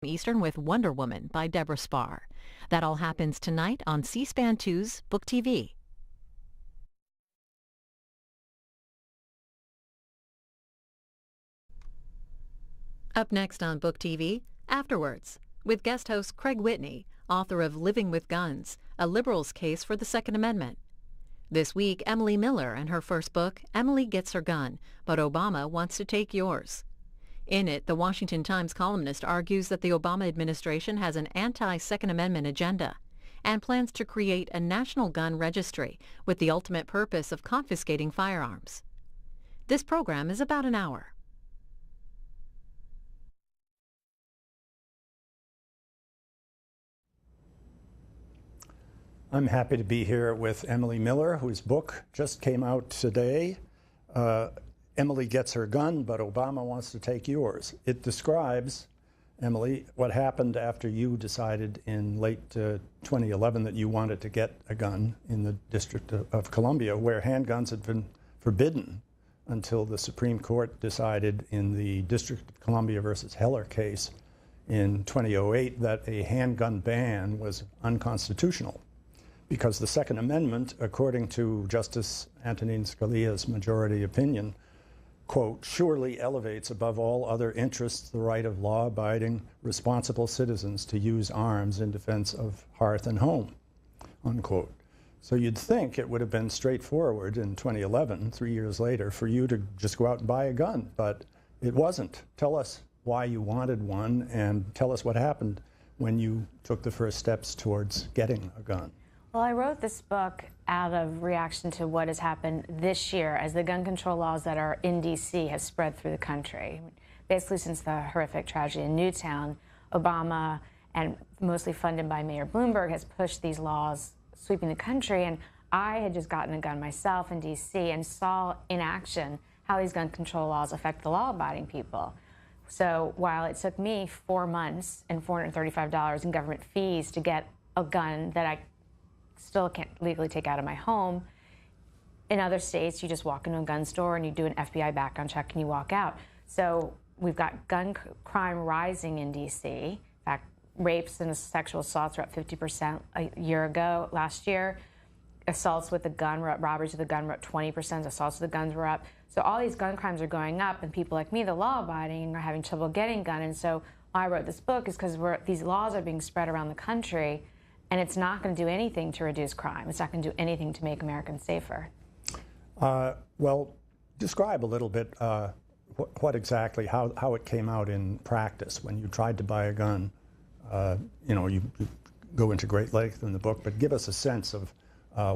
Eastern with Wonder Woman by Deborah Spar. That all happens tonight on C-SPAN 2's Book TV. Up next on Book TV, Afterwards, with guest host Craig Whitney, author of Living with Guns, A Liberal's Case for the Second Amendment. This week, Emily Miller and her first book, Emily Gets Her Gun, But Obama Wants to Take Yours. In it, the Washington Times columnist argues that the Obama administration has an anti-Second Amendment agenda and plans to create a national gun registry with the ultimate purpose of confiscating firearms. This program is about an hour. I'm happy to be here with Emily Miller, whose book just came out today. Emily Gets Her Gun, But Obama Wants to Take Yours. It describes, Emily, what happened after you decided in late 2011 that you wanted to get a gun in the District of Columbia, where handguns had been forbidden until the Supreme Court decided in the District of Columbia versus Heller case in 2008 that a handgun ban was unconstitutional, because the Second Amendment, according to Justice Antonin Scalia's majority opinion, quote, surely elevates above all other interests the right of law-abiding, responsible citizens to use arms in defense of hearth and home, unquote. So you'd think it would have been straightforward in 2011, 3 years later, for you to just go out and buy a gun, but it wasn't. Tell us why you wanted one, and tell us what happened when you took the first steps towards getting a gun. Well, I wrote this book out of reaction to what has happened this year as the gun control laws that are in D.C. have spread through the country. Basically, since the horrific tragedy in Newtown, Obama, and mostly funded by Mayor Bloomberg, has pushed these laws sweeping the country. And I had just gotten a gun myself in D.C. and saw in action how these gun control laws affect the law-abiding people. So while it took me 4 months and $435 in government fees to get a gun that I still can't legally take out of my home, in other states you just walk into a gun store and you do an FBI background check and you walk out. So we've got gun crime rising in D.C. In fact, rapes and sexual assaults are up 50% a year ago. Last year, assaults with a gun were up, robberies with a gun were up 20%, assaults with the guns were up. So all these gun crimes are going up, and people like me, the law-abiding, are having trouble getting a gun. And so I wrote this book is because these laws are being spread around the country, and it's not going to do anything to reduce crime. It's not going to do anything to make Americans safer. Well, describe a little bit what exactly, how it came out in practice when you tried to buy a gun. You go into great length in the book, but give us a sense of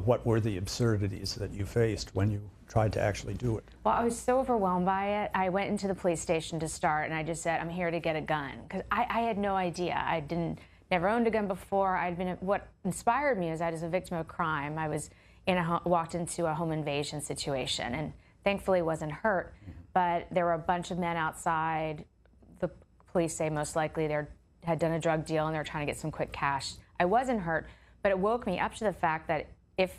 what were the absurdities that you faced when you tried to actually do it. Well, I was so overwhelmed by it. I went into the police station to start, and I just said, I'm here to get a gun. Because I had no idea. I never owned a gun before. What inspired me is I was a victim of crime. I was walked into a home invasion situation, and thankfully wasn't hurt. But there were a bunch of men outside. The police say most likely they had done a drug deal and they were trying to get some quick cash. I wasn't hurt, but it woke me up to the fact that if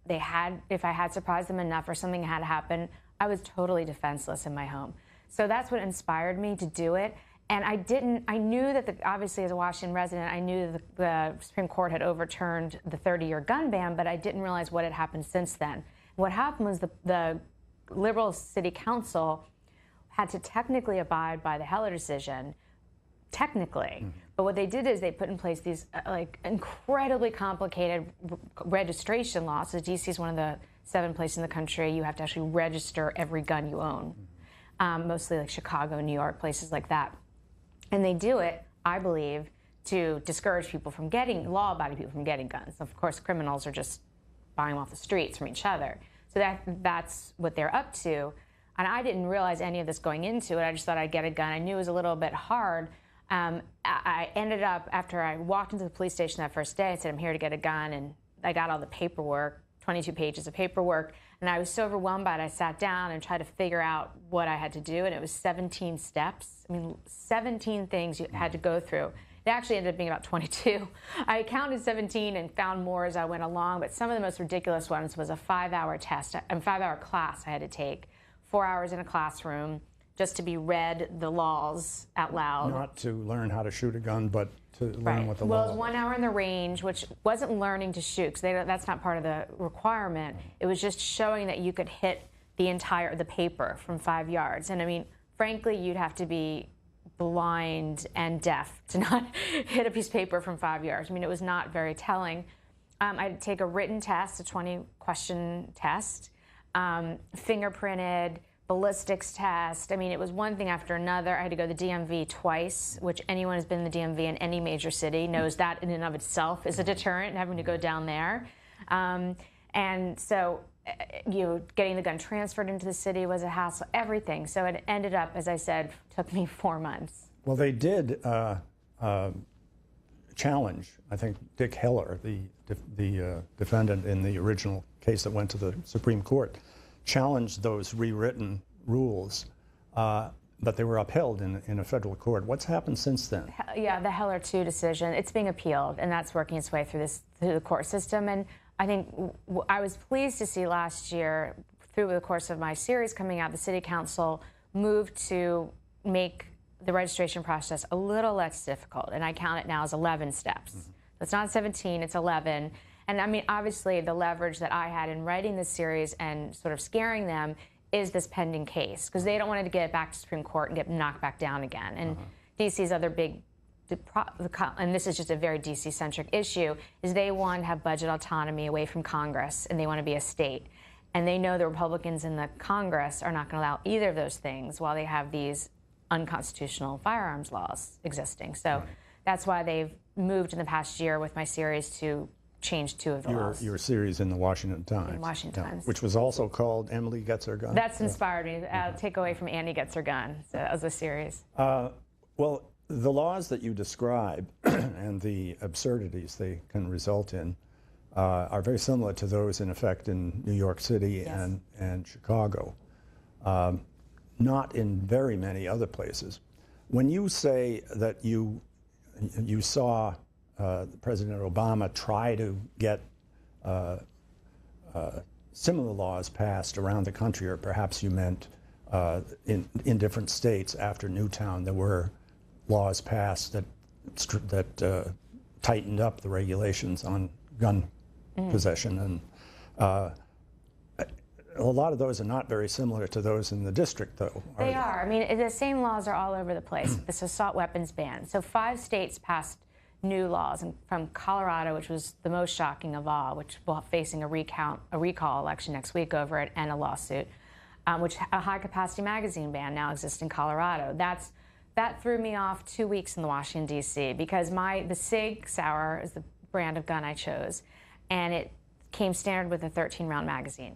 I had surprised them enough or something had happened, I was totally defenseless in my home. So that's what inspired me to do it. And I knew that, obviously as a Washington resident, I knew that the Supreme Court had overturned the 30-year gun ban, but I didn't realize what had happened since then. What happened was the liberal city council had to technically abide by the Heller decision, technically. But what they did is they put in place these incredibly complicated registration laws. So D.C. is one of the 7 places in the country you have to actually register every gun you own, mostly like Chicago, New York, places like that. And they do it, I believe, to discourage people from law-abiding people from getting guns. Of course, criminals are just buying them off the streets from each other. So that's what they're up to. And I didn't realize any of this going into it. I just thought I'd get a gun. I knew it was a little bit hard. I ended up, after I walked into the police station that first day, I said, I'm here to get a gun. And I got all the paperwork, 22 pages of paperwork. And I was so overwhelmed by it, I sat down and tried to figure out what I had to do. And it was 17 steps. I mean, 17 things you had to go through. It actually ended up being about 22. I counted 17 and found more as I went along. But some of the most ridiculous ones was a 5-hour test, a 5-hour class I had to take. 4 hours in a classroom, just to be read the laws out loud. Not to learn how to shoot a gun, but to learn what the well, law it was 1 hour in the range, which wasn't learning to shoot, because that's not part of the requirement. It was just showing that you could hit the paper from 5 yards. And I mean, frankly, you'd have to be blind and deaf to not hit a piece of paper from 5 yards. I mean, it was not very telling. I'd take a written test, a 20-question test, fingerprinted, ballistics test. I mean, it was one thing after another. I had to go to the DMV twice, which anyone who's been in the DMV in any major city knows that in and of itself is a deterrent, having to go down there. And so, getting the gun transferred into the city was a hassle, everything. So it ended up, as I said, took me 4 months. Well, they did challenge, I think, Dick Heller, the defendant in the original case that went to the Supreme Court, challenged those rewritten rules, but they were upheld in a federal court. What's happened since then? Yeah, the Heller 2 decision, it's being appealed, and that's working its way through the court system. And I think I was pleased to see last year, through the course of my series coming out, the City Council moved to make the registration process a little less difficult, and I count it now as 11 steps. Mm-hmm. It's not 17, it's 11. And I mean, obviously, the leverage that I had in writing this series and sort of scaring them is this pending case, because they don't want to get it back to Supreme Court and get knocked back down again. And DC's other big, and this is just a very DC-centric issue, is they want to have budget autonomy away from Congress, and they want to be a state. And they know the Republicans in the Congress are not going to allow either of those things while they have these unconstitutional firearms laws existing. So that's why they've moved in the past year with my series to change 2 of the laws. Your series in the Washington Times. In Washington Times. Which was also called Emily Gets Her Gun. That's inspired me. Take away from Annie Gets Her Gun. So that was a series. Well, the laws that you describe and the absurdities they can result in are very similar to those in effect in New York City and Chicago. Not in very many other places. When you say that you saw President Obama try to get similar laws passed around the country, or perhaps you meant in different states after Newtown, there were laws passed that tightened up the regulations on gun possession, and a lot of those are not very similar to those in the district, though. They are. I mean, the same laws are all over the place. This assault weapons ban. So 5 states passed new laws, and from Colorado, which was the most shocking of all, which will be facing a recall election next week over it, and a lawsuit, which a high-capacity magazine ban now exists in Colorado. That threw me off 2 weeks in the Washington, D.C., because the Sig Sauer is the brand of gun I chose, and it came standard with a 13-round magazine.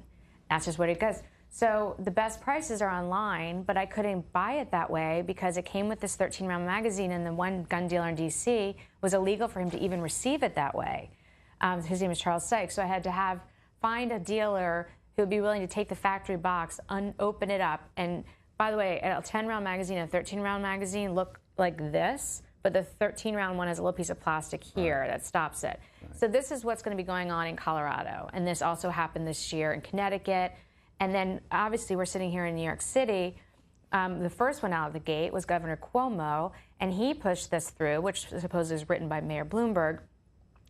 That's just what it does. So the best prices are online, but I couldn't buy it that way because it came with this 13-round magazine, and the one gun dealer in D.C. was illegal for him to even receive it that way. His name is Charles Sykes. So I had to find a dealer who would be willing to take the factory box, open it up, and by the way, a 10-round magazine and a 13-round magazine look like this, but the 13-round one has a little piece of plastic here that stops it. Right. So this is what's going to be going on in Colorado, and this also happened this year in Connecticut. And then, obviously, we're sitting here in New York City. The first one out of the gate was Governor Cuomo, and he pushed this through, which supposedly was written by Mayor Bloomberg,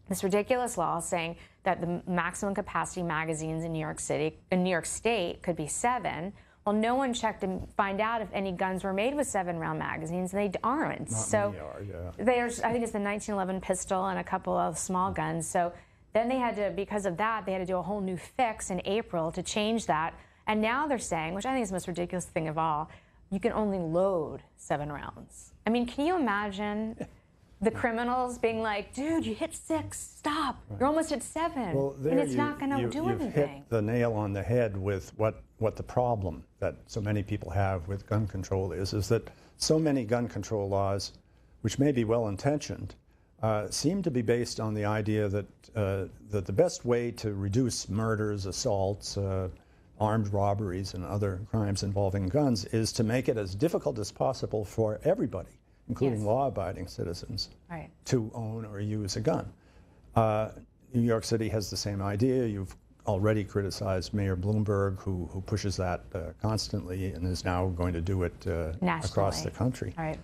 this ridiculous law saying that the maximum capacity magazines in New York State could be 7. Well, no one checked to find out if any guns were made with 7-round magazines, and they aren't. Not many are, yeah. There's, I think it's the 1911 pistol and a couple of small guns. So then they had to, because of that, they had to do a whole new fix in April to change that. And now they're saying, which I think is the most ridiculous thing of all, you can only load 7 rounds. I mean, can you imagine the criminals being like, dude, you hit 6, stop. Right. You're almost at 7. Well, and it's not going to do anything. You've hit the nail on the head with what the problem that so many people have with gun control is that so many gun control laws, which may be well-intentioned, seem to be based on the idea that the best way to reduce murders, assaults, armed robberies, and other crimes involving guns is to make it as difficult as possible for everybody, including law-abiding citizens, to own or use a gun. New York City has the same idea. You've already criticized Mayor Bloomberg, who pushes that constantly and is now going to do it across the country. Right.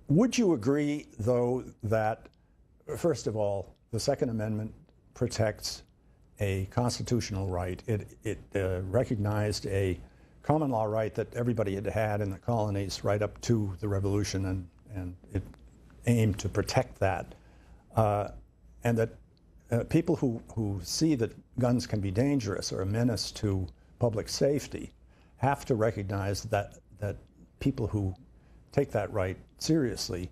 Would you agree, though, that, first of all, the Second Amendment protects a constitutional right? It recognized a common law right that everybody had had in the colonies right up to the Revolution, and it aimed to protect that. And that people who see that guns can be dangerous or a menace to public safety have to recognize that people who take that right seriously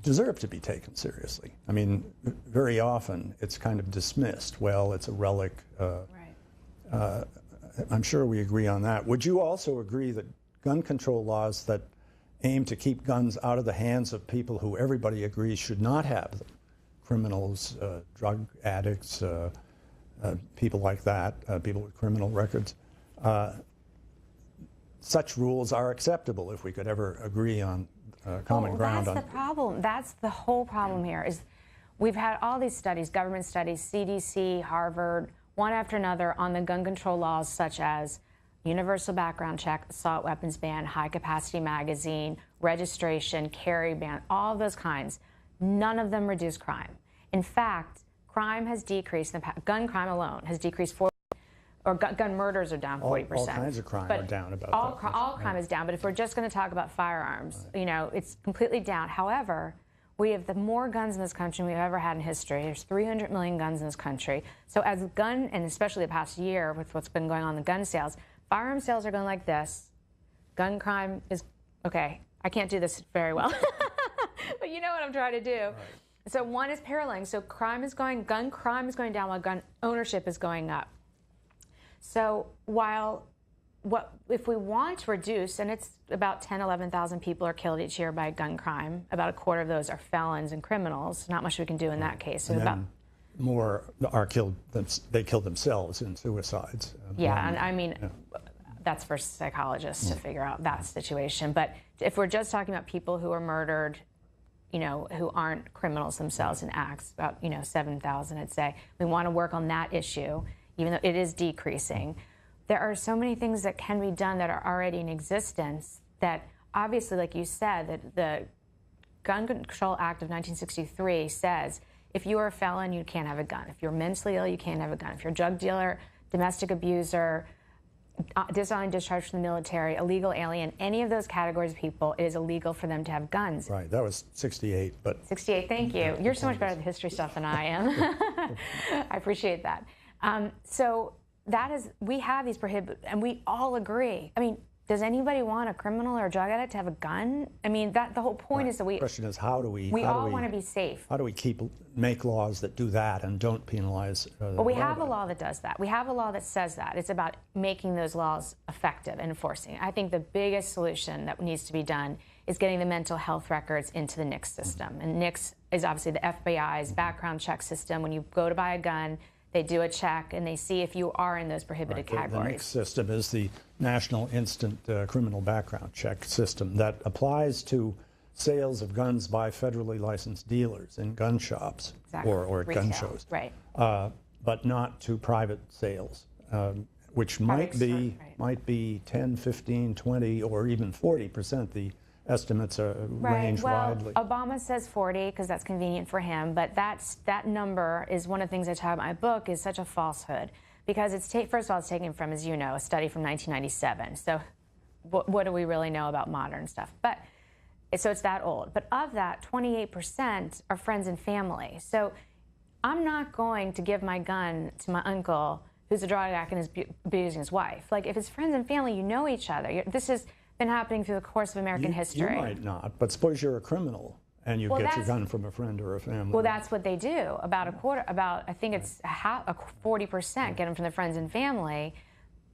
deserve to be taken seriously. I mean, very often it's kind of dismissed. Well, it's a relic. Right. I'm sure we agree on that. Would you also agree that gun control laws that aim to keep guns out of the hands of people who everybody agrees should not have them, criminals, drug addicts, people like that, people with criminal records, such rules are acceptable if we could ever agree on common ground? That's the problem. That's the whole problem here. Is we've had all these studies, government studies, CDC, Harvard, one after another on the gun control laws, such as universal background check, assault weapons ban, high capacity magazine, registration, carry ban, all of those kinds. None of them reduce crime. In fact, crime has decreased. Gun crime alone has decreased 40%. Or gun murders are down 40%. All kinds of crime are down about that. All crime is down, but if we're just going to talk about firearms, you know, it's completely down. However, we have the more guns in this country than we've ever had in history. There's 300 million guns in this country. So as gun, and especially the past year with what's been going on in the gun sales, firearm sales are going like this. Gun crime is, okay, I can't do this very well, but you know what I'm trying to do. Right. So one is paralleling. So gun crime is going down while gun ownership is going up. So if we want to reduce, and it's about 10, 11,000 people are killed each year by gun crime. About a quarter of those are felons and criminals. Not much we can do in that case. So and about more are killed. They kill themselves in suicides. Yeah, and I mean, that's for psychologists to figure out that situation. But if we're just talking about people who are murdered, you know, who aren't criminals themselves in acts, about 7,000, I'd say. We want to work on that issue, even though it is decreasing. There are so many things that can be done that are already in existence that obviously, like you said, that the Gun Control Act of 1963 says if you are a felon, you can't have a gun. If you're mentally ill, you can't have a gun. If you're a drug dealer, domestic abuser, dishonored discharge from the military, illegal alien, any of those categories of people, it is illegal for them to have guns. Right, that was 68, but... 68, thank you. You're so much better at the history stuff than I am. I appreciate that. So that is, we have these and we all agree. I mean, does anybody want a criminal or a drug addict to have a gun? I mean, the whole point is that the question is, how do we... We all want to be safe. How do we make laws that do that and don't penalize... Well, we have a law that does that. We have a law that says that. It's about making those laws effective and enforcing. I think the biggest solution that needs to be done is getting the mental health records into the NICS system. And NICS is obviously the FBI's background check system. When you go to buy a gun, they do a check and they see if you are in those prohibited categories. The NICS system is the National Instant Criminal Background Check system that applies to sales of guns by federally licensed dealers in gun shops or at gun shows, right? But not to private sales, which might be 10, 15, 20, or even 40%. The estimates range widely. Obama says 40 because that's convenient for him, but that number is one of the things I talk about in my book is such a falsehood because it's first of all it's taken from, as you know, a study from 1997. So what do we really know about modern stuff? But so it's that old. But of that, 28% are friends and family. So I'm not going to give my gun to my uncle who's a drug addict and is abusing his wife. Like if it's friends and family, you know each other. This has been happening through the course of American history. You might not, but suppose you're a criminal and you get your gun from a friend or a family. Well, that's what they do. About a quarter, I think it's 40% get them from their friends and family,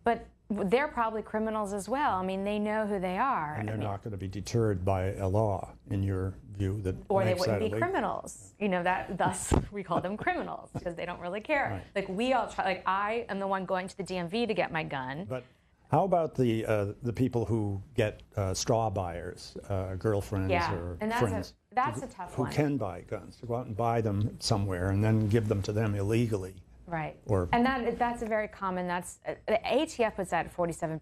but they're probably criminals as well. I mean, they know who they are. And they're not going to be deterred by a law, in your view, that or they wouldn't be criminals. You know, thus we call them criminals because they don't really care. Right. Like we all try. Like I am the one going to the DMV to get my gun. But How about the people who get straw buyers, girlfriends or and friends? That's a tough one. Who can buy guns, to go out and buy them somewhere and then give them to them illegally. Right. Or, and that's a very common, the ATF puts that at 47%.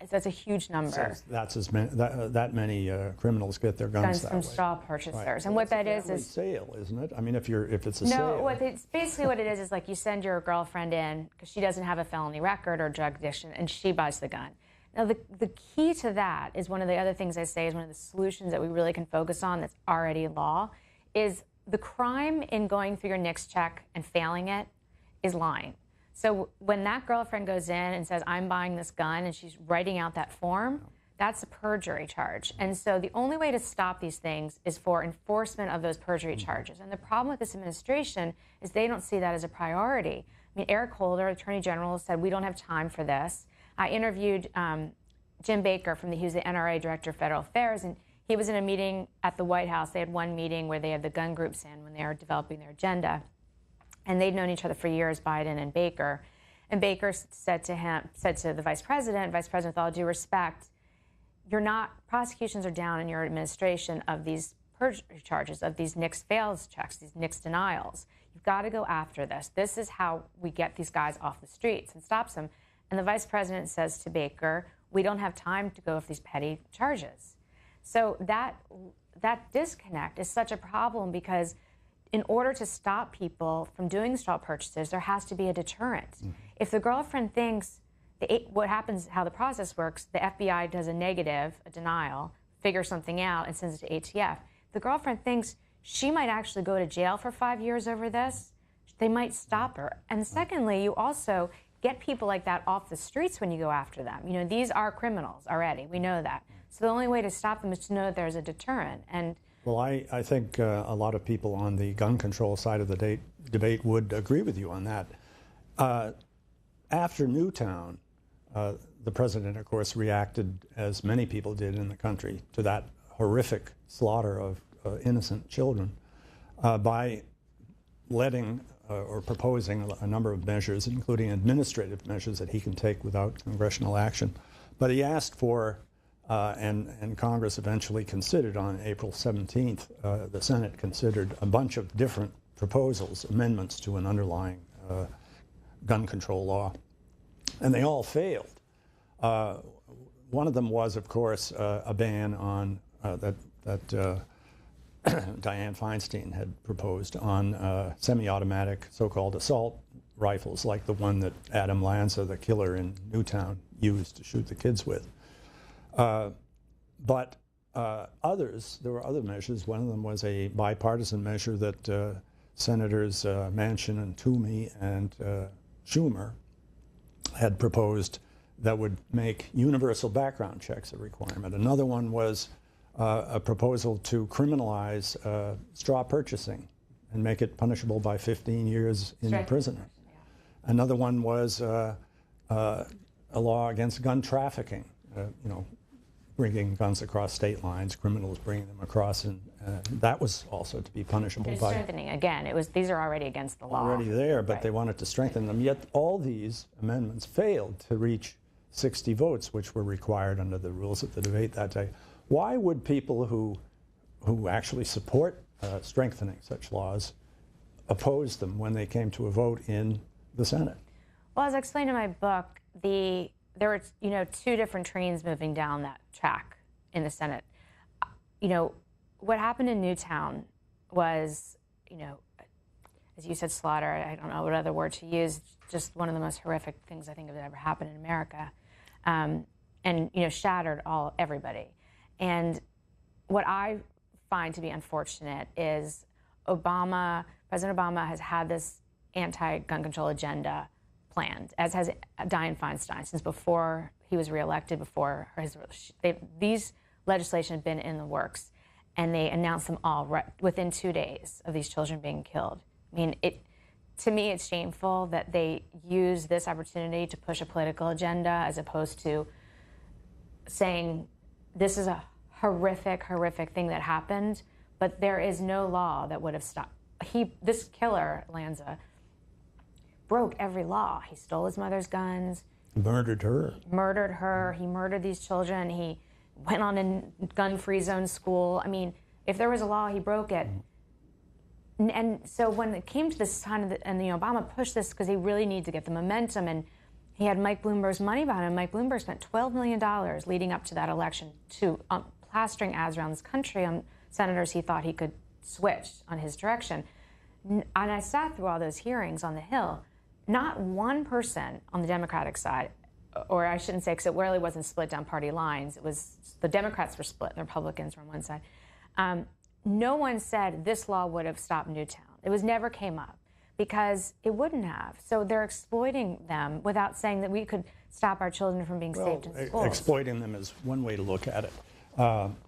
So that's a huge number. So that's as many, that many criminals get their guns that from way. straw purchasers. Right. And what that is sale, isn't it? I mean, if it's a sale. No, it's basically what it is like you send your girlfriend in because she doesn't have a felony record or drug addiction, and she buys the gun. Now, the key to that is one of the other things I say is one of the solutions that we really can focus on that's already law is the crime in going through your NICS check and failing it is lying. So when that girlfriend goes in and says, I'm buying this gun, and she's writing out that form, that's a perjury charge. And so the only way to stop these things is for enforcement of those perjury charges. And the problem with this administration is they don't see that as a priority. I mean, Eric Holder, Attorney General, said, we don't have time for this. I interviewed Jim Baker he was the NRA Director of Federal Affairs, and he was in a meeting at the White House. They had one meeting where they had the gun groups in when they were developing their agenda. And they'd known each other for years, Biden and Baker. And Baker said to the Vice President, with all due respect, prosecutions are down in your administration of these perjury charges, of these NICS fails checks, these NICS denials. You've got to go after this. This is how we get these guys off the streets and stops them. And the Vice President says to Baker, we don't have time to go with these petty charges. So that disconnect is such a problem because in order to stop people from doing straw purchases, there has to be a deterrent. Mm-hmm. If the girlfriend thinks, what happens, how the process works, the FBI does a denial, figures something out, and sends it to ATF. The girlfriend thinks she might actually go to jail for 5 years over this. They might stop her. And secondly, you also get people like that off the streets when you go after them. You know, these are criminals already. We know that. So the only way to stop them is to know that there's a deterrent. And well, I think a lot of people on the gun control side of the debate would agree with you on that. After Newtown, the president, of course, reacted, as many people did in the country, to that horrific slaughter of innocent children by letting or proposing a number of measures, including administrative measures that he can take without congressional action. But he asked for and Congress eventually considered on April 17th, the Senate considered a bunch of different proposals, amendments to an underlying gun control law, and they all failed. One of them was, of course, a ban on that Dianne Feinstein had proposed on semi-automatic so-called assault rifles, like the one that Adam Lanza, the killer in Newtown, used to shoot the kids with. But there were other measures. One of them was a bipartisan measure that Senators Manchin and Toomey and Schumer had proposed that would make universal background checks a requirement. Another one was a proposal to criminalize straw purchasing and make it punishable by 15 years in prison. Yeah. Another one was a law against gun trafficking, bringing guns across state lines, criminals bringing them across, and that was also to be punishable by strengthening. Again, these are already against the law. Already there, but they wanted to strengthen them. Yet all these amendments failed to reach 60 votes, which were required under the rules of the debate that day. Why would people who actually support strengthening such laws oppose them when they came to a vote in the Senate? Well, as I explained in my book, there were two different trains moving down that track in the Senate. What happened in Newtown was, as you said, slaughter. I don't know what other word to use. Just one of the most horrific things I think that ever happened in America, and shattered everybody. And what I find to be unfortunate is President Obama has had this anti-gun control agenda planned, as has Dianne Feinstein, since before he was reelected, these legislation had been in the works, and they announced them all within 2 days of these children being killed. I mean, to me, it's shameful that they use this opportunity to push a political agenda as opposed to saying, this is a horrific, horrific thing that happened, but there is no law that would have stopped. This killer, Lanza, broke every law. He stole his mother's guns. Murdered her. Murdered her. He murdered these children. He went on a gun-free zone school. I mean, if there was a law, he broke it. And so when it came to this time, and Obama pushed this because he really needed to get the momentum, and he had Mike Bloomberg's money behind him. Mike Bloomberg spent $12 million leading up to that election to plastering ads around this country on senators he thought he could switch on his direction. And I sat through all those hearings on the Hill. Not one person on the Democratic side, or I shouldn't say, because it really wasn't split down party lines. It was the Democrats were split and the Republicans were on one side. No one said this law would have stopped Newtown. It never came up because it wouldn't have. So they're exploiting them without saying that we could stop our children from being saved in schools. Exploiting them is one way to look at it.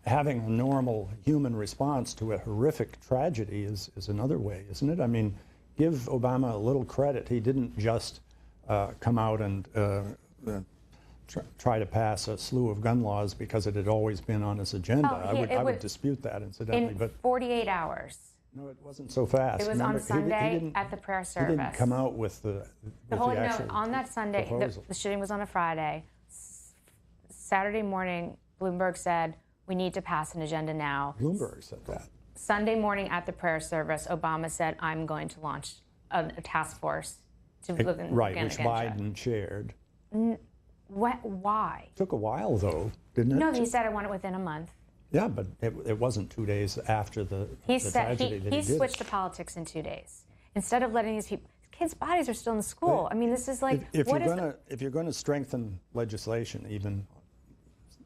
Having a normal human response to a horrific tragedy is another way, isn't it? I mean, give Obama a little credit. He didn't just come out and try to pass a slew of gun laws because it had always been on his agenda. I would dispute that, incidentally. In 48 hours. No, it wasn't so fast. It was on Sunday at the prayer service. He didn't come out with the actual on that Sunday, the shooting was on a Friday. Saturday morning, Bloomberg said, we need to pass an agenda now. Bloomberg said that. Sunday morning at the prayer service, Obama said, I'm going to launch a task force to look at right, which Biden chaired. Why? Took a while, though, didn't it? No, he said I want it within a month. Yeah, but it wasn't 2 days after the tragedy that he switched to politics in 2 days. Instead of letting these kids' bodies are still in school. I mean, this is like, if you're going to strengthen legislation, even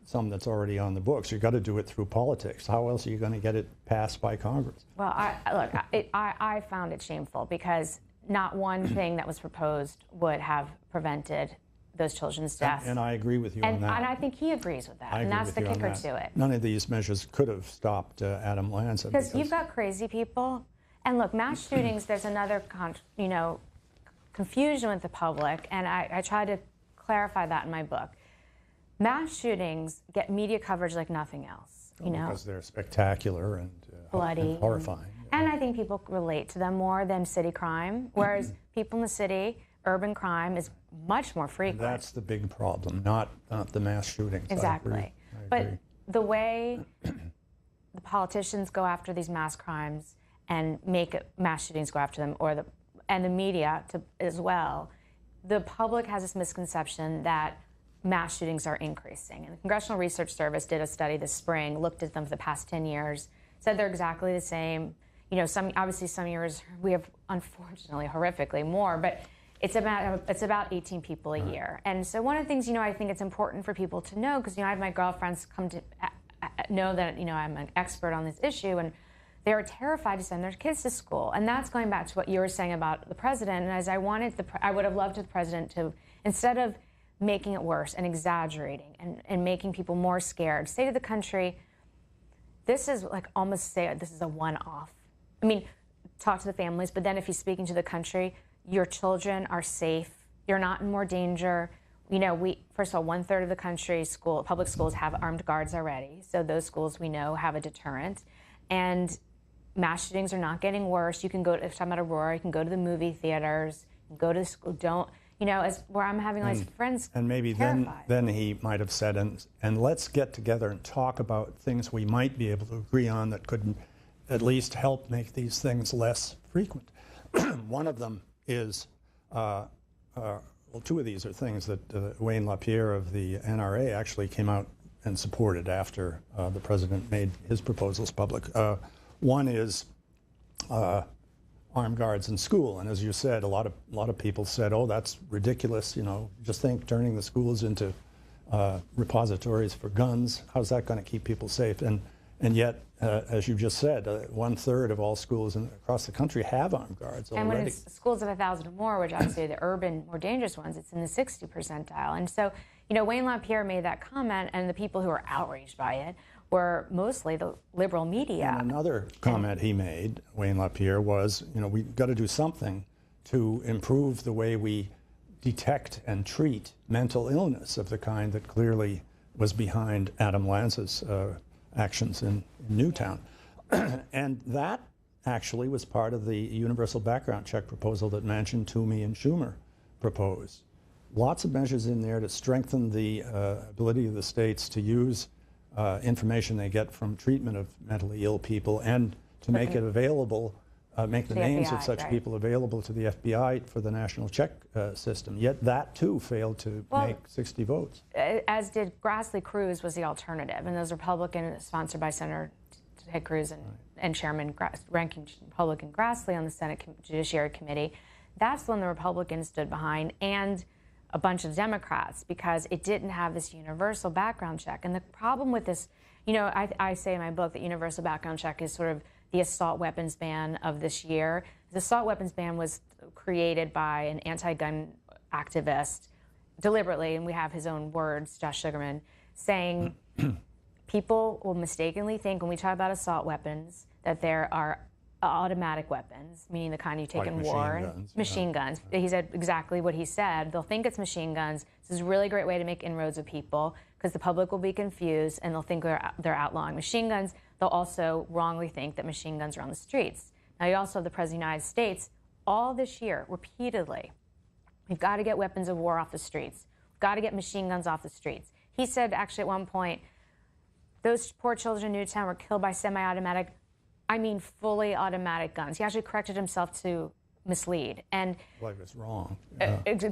some that's already on the books, you've got to do it through politics. How else are you going to get it passed by Congress? Well, I found it shameful because not one thing that was proposed would have prevented those children's deaths. And I agree with you on that. And I think he agrees with that. And that's the kicker to it. None of these measures could have stopped Adam Lanza. Because you've got crazy people. And look, mass shootings, there's another confusion with the public. And I try to clarify that in my book. Mass shootings get media coverage like nothing else. Because they're spectacular and bloody and horrifying. And I think people relate to them more than city crime. Whereas people in the city, urban crime is much more frequent. And that's the big problem, not the mass shootings. Exactly. I agree. But the way the politicians go after these mass crimes and make mass shootings go after them, and the media as well, the public has this misconception that mass shootings are increasing. And the Congressional Research Service did a study this spring, looked at them for the past 10 years, said they're exactly the same. Obviously some years we have, unfortunately, horrifically more, but it's about 18 people a year. And so one of the things, I think it's important for people to know, because, I have my girlfriends come to know that, I'm an expert on this issue, and they're terrified to send their kids to school. And that's going back to what you were saying about the president. And as I would have loved the president to, instead of making it worse and exaggerating and making people more scared, say to the country, this is almost say this is a one-off. I mean, talk to the families, but then if he's speaking to the country, your children are safe. You're not in more danger. First of all, 1/3 of the country's public schools have armed guards already. So those schools we know have a deterrent. And mass shootings are not getting worse. You can go to, if I'm at Aurora, you can go to the movie theaters, you can go to school. Where I'm having all these friends and maybe terrified. then he might have said, and let's get together and talk about things we might be able to agree on that could at least help make these things less frequent. One of them is, two of these are things that Wayne LaPierre of the NRA actually came out and supported after the president made his proposals public. One is armed guards in school, and as you said, a lot of people said, "Oh, that's ridiculous." Just think turning the schools into repositories for guns. How's that going to keep people safe? And yet, as you just said, 1/3 of all schools across the country have armed guards already. And when it's schools of 1,000 or more, which obviously the urban, more dangerous ones, it's in the 60 percentile. And so, Wayne LaPierre made that comment, and the people who were outraged by it were mostly the liberal media. And another comment he made, Wayne LaPierre, was, we've got to do something to improve the way we detect and treat mental illness of the kind that clearly was behind Adam Lanza's actions in Newtown. And that actually was part of the universal background check proposal that Manchin, Toomey, and Schumer proposed. lots of measures in there to strengthen the ability of the states to use information they get from treatment of mentally ill people and to make it available, make the names FBI, of such right. people available to the FBI for the national check system. Yet that too failed to make 60 votes. As did Grassley-Cruz was the alternative, and those Republican sponsored by Senator Ted Cruz and Chairman Ranking Republican Grassley on the Senate Judiciary Committee. That's the one the Republicans stood behind, and a bunch of Democrats, because it didn't have this universal background check. And the problem with this, you know, I say in my book that universal background check is sort of the assault weapons ban of this year. The assault weapons ban was created by an anti-gun activist deliberately, and we have his own words, Josh Sugarman, saying people will mistakenly think when we talk about assault weapons that there are automatic weapons, meaning the kind you take like in war. Machine guns. He said exactly what he said. They'll think it's machine guns. This is a really great way to make inroads with people because the public will be confused and they'll think they're outlawing machine guns. They'll also wrongly think that machine guns are on the streets. Now you also have the President of the United States all this year, repeatedly, we've got to get weapons of war off the streets. We've got to get machine guns off the streets. He said actually at one point, those poor children in Newtown were killed by semi-automatic, I mean fully automatic guns. He actually corrected himself to mislead. And Like it's wrong.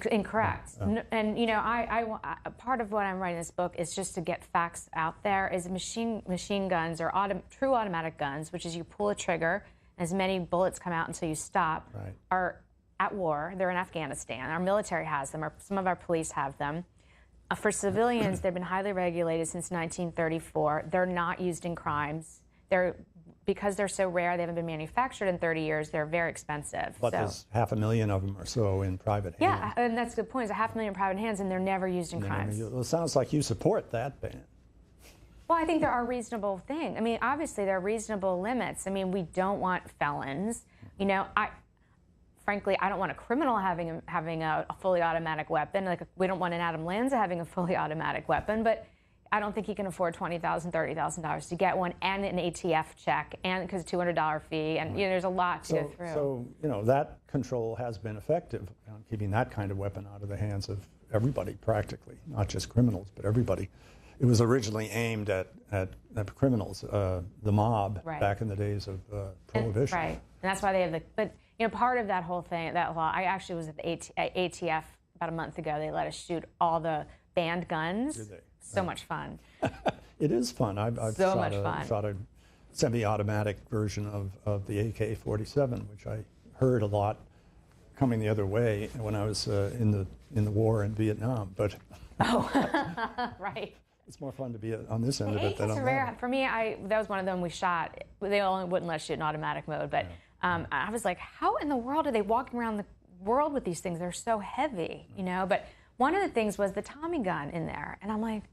incorrect. And you know, part of what I'm writing this book is just to get facts out there. Is machine guns or true automatic guns, which is you pull a trigger, and as many bullets come out until you stop, are at war. They're in Afghanistan. Our military has them. Some of our police have them. For civilians, they've been highly regulated since 1934. They're not used in crimes. Because they're so rare, they haven't been manufactured in 30 years, they're very expensive. But there's 500,000 of them or so in private hands. Yeah, and that's the point. It's 500,000 private hands, and they're never used in crimes. Well, it sounds like you support that ban. Well, I think there are reasonable things. I mean, obviously, there are reasonable limits. I mean, we don't want felons. You know, frankly, I don't want a criminal having a fully automatic weapon. Like, we don't want an Adam Lanza having a fully automatic weapon, but I don't think he can afford $20,000, $30,000 to get one, and an ATF check, and because $200 fee, and you know, there's a lot to go through. So you know that control has been effective on keeping that kind of weapon out of the hands of everybody, practically, not just criminals, but everybody. It was originally aimed at criminals, the mob, back in the days of Prohibition. And that's why they have But you know, part of that whole thing, that law. I actually was at the ATF about a month ago. They let us shoot all the banned guns. Did they? So much fun. It is fun. I've so much fun. shot a semi-automatic version of the AK-47, which I heard a lot coming the other way when I was in the war in Vietnam. But right. It's more fun to be on this end of it than on that. For me, that was one of them we shot. They only wouldn't let us shoot in automatic mode, but I was like, how in the world are they walking around the world with these things? They're so heavy, you know. But one of the things was the Tommy gun in there, and I'm like,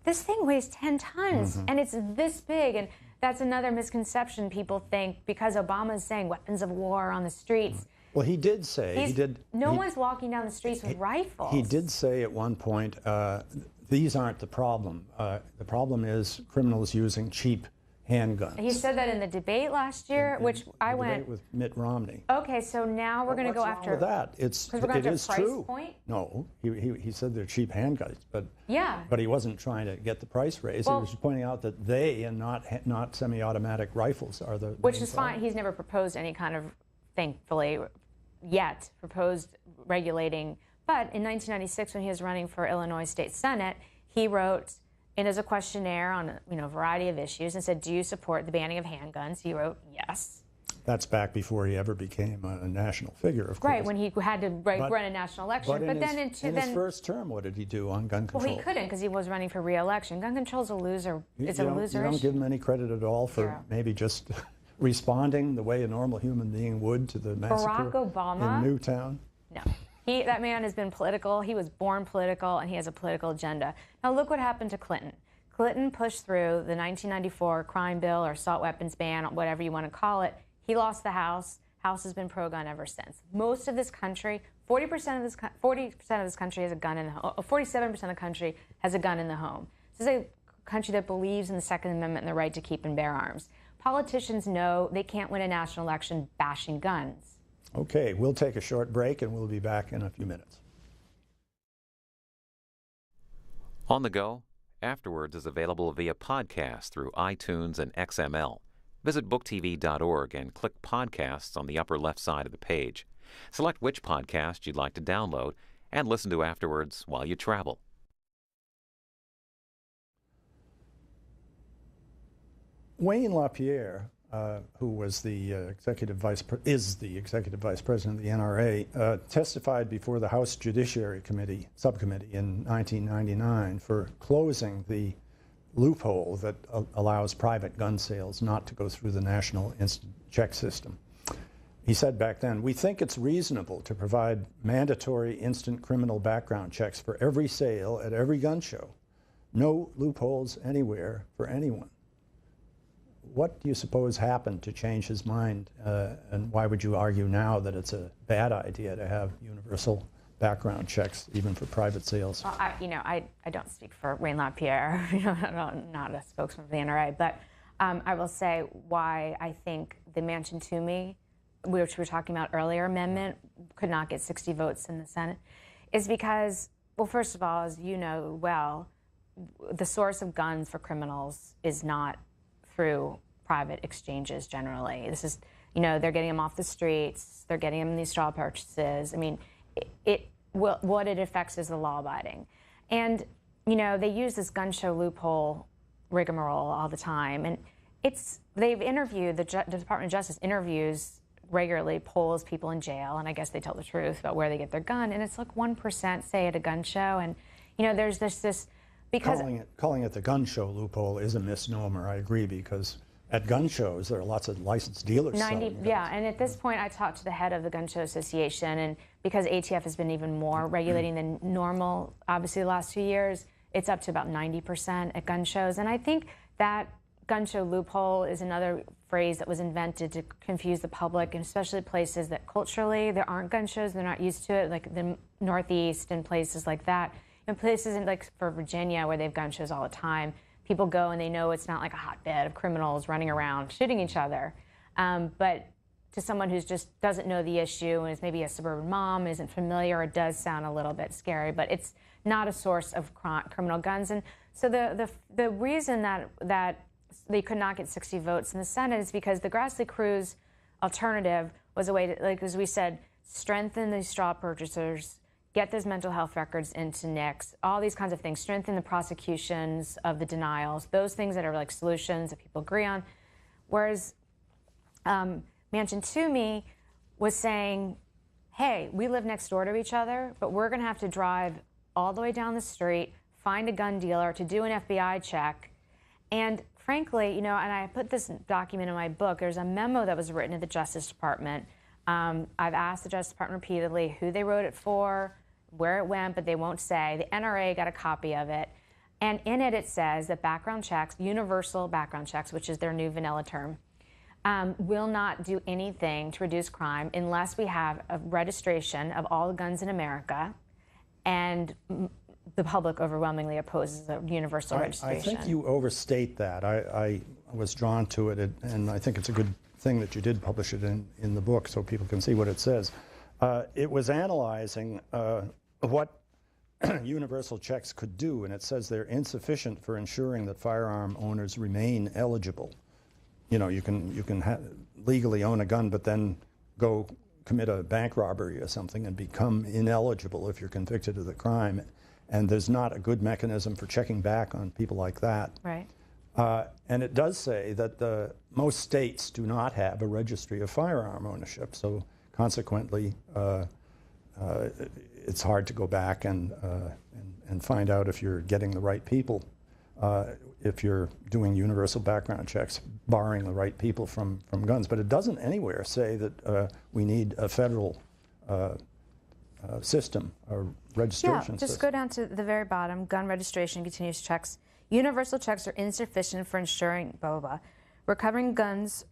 this thing weighs 10 tons, and it's this big. And that's another misconception. People think because Obama's saying weapons of war on the streets. Well, he did say no one's walking down the streets with rifles. He did say at one point, these aren't the problem. The problem is criminals using cheap handguns. He said that in the debate last year, which I went debate with Mitt Romney. Okay, so now we're going to go after that. It is true. Point? No, he said they're cheap handguns, but yeah, but he wasn't trying to get the price raised. He was just pointing out that they and not semi-automatic rifles are the which is fine. He's never proposed any kind of, thankfully, yet proposed regulating. But in 1996, when he was running for Illinois State Senate, he wrote. And as a questionnaire on a variety of issues, and said, "Do you support the banning of handguns?" He wrote, "Yes." That's back before he ever became a national figure, of course. Right, when he had to run a national election. But then in his first term, what did he do on gun control? Well, he couldn't because he was running for re-election. Gun control's a loser. It's a loser issue. You don't give him any credit at all for maybe just responding the way a normal human being would to the massacre Barack Obama in Newtown. No. That man has been political. He was born political, and he has a political agenda. Now look what happened to Clinton. Clinton pushed through the 1994 crime bill or assault weapons ban, whatever you want to call it. He lost the House. House has been pro-gun ever since. Most of this country, 40% of this country has a gun in the home. 47% of the country has a gun in the home. This is a country that believes in the Second Amendment and the right to keep and bear arms. Politicians know they can't win a national election bashing guns. Okay, we'll take a short break and we'll be back in a few minutes. On the Go, Afterwards is available via podcast through iTunes and XML. Visit booktv.org and click Podcasts on the upper left side of the page. Select which podcast you'd like to download and listen to Afterwards while you travel. Wayne LaPierre, who was the executive vice president of the NRA, testified before the House Judiciary Committee subcommittee in 1999 for closing the loophole that allows private gun sales not to go through the national instant check system. He said back then, "We think it's reasonable to provide mandatory instant criminal background checks for every sale at every gun show. No loopholes anywhere for anyone." What do you suppose happened to change his mind, and why would you argue now that it's a bad idea to have universal background checks even for private sales? Well, I don't speak for Wayne LaPierre. I'm not a spokesman for the NRA, but I will say why I think the Manchin-Toomey, which we were talking about earlier, amendment could not get 60 votes in the Senate, is because, well, first of all, as you know well, the source of guns for criminals is not through private exchanges generally. This is, they're getting them off the streets, they're getting them in these straw purchases. I mean, what it affects is the law-abiding. And, they use this gun show loophole rigmarole all the time. And they've interviewed, the Department of Justice interviews regularly, polls people in jail, and I guess they tell the truth about where they get their gun. And it's like 1% say at a gun show. And, there's this because calling it the gun show loophole is a misnomer. I agree, because at gun shows there are lots of licensed dealers. Yeah, and at this point I talked to the head of the Gun Show Association, and because ATF has been even more regulating than normal, obviously the last 2 years, it's up to about 90% at gun shows. And I think that gun show loophole is another phrase that was invented to confuse the public, and especially places that culturally there aren't gun shows, they're not used to it, like the Northeast and places like that. And places like for Virginia where they have gun shows all the time, people go and they know it's not like a hotbed of criminals running around shooting each other. But to someone who just doesn't know the issue and is maybe a suburban mom, isn't familiar, it does sound a little bit scary, but it's not a source of criminal guns. And so the reason that they could not get 60 votes in the Senate is because the Grassley-Cruz alternative was a way to, like as we said, strengthen these straw purchasers, get those mental health records into NICS, all these kinds of things, strengthen the prosecutions of the denials, those things that are like solutions that people agree on. Whereas Manchin-Toomey was saying, hey, we live next door to each other, but we're gonna have to drive all the way down the street, find a gun dealer to do an FBI check. And frankly, and I put this document in my book, there's a memo that was written at the Justice Department. I've asked the Justice Department repeatedly who they wrote it for, where it went, but they won't say. The NRA got a copy of it. And in it, it says that background checks, universal background checks, which is their new vanilla term, will not do anything to reduce crime unless we have a registration of all the guns in America, and the public overwhelmingly opposes a universal registration. I think you overstate that. I was drawn to it, and I think it's a good thing that you did publish it in the book so people can see what it says. It was analyzing what universal checks could do, and it says they're insufficient for ensuring that firearm owners remain eligible. You can legally own a gun, but then go commit a bank robbery or something and become ineligible if you're convicted of the crime. And there's not a good mechanism for checking back on people like that. Right. And it does say that most states do not have a registry of firearm ownership, so consequently, it's hard to go back and find out if you're getting the right people, if you're doing universal background checks, barring the right people from guns. But it doesn't anywhere say that we need a federal system, a registration system. Just go down to the very bottom, gun registration, continuous checks. Universal checks are insufficient for ensuring blah, blah, blah. Recovering guns.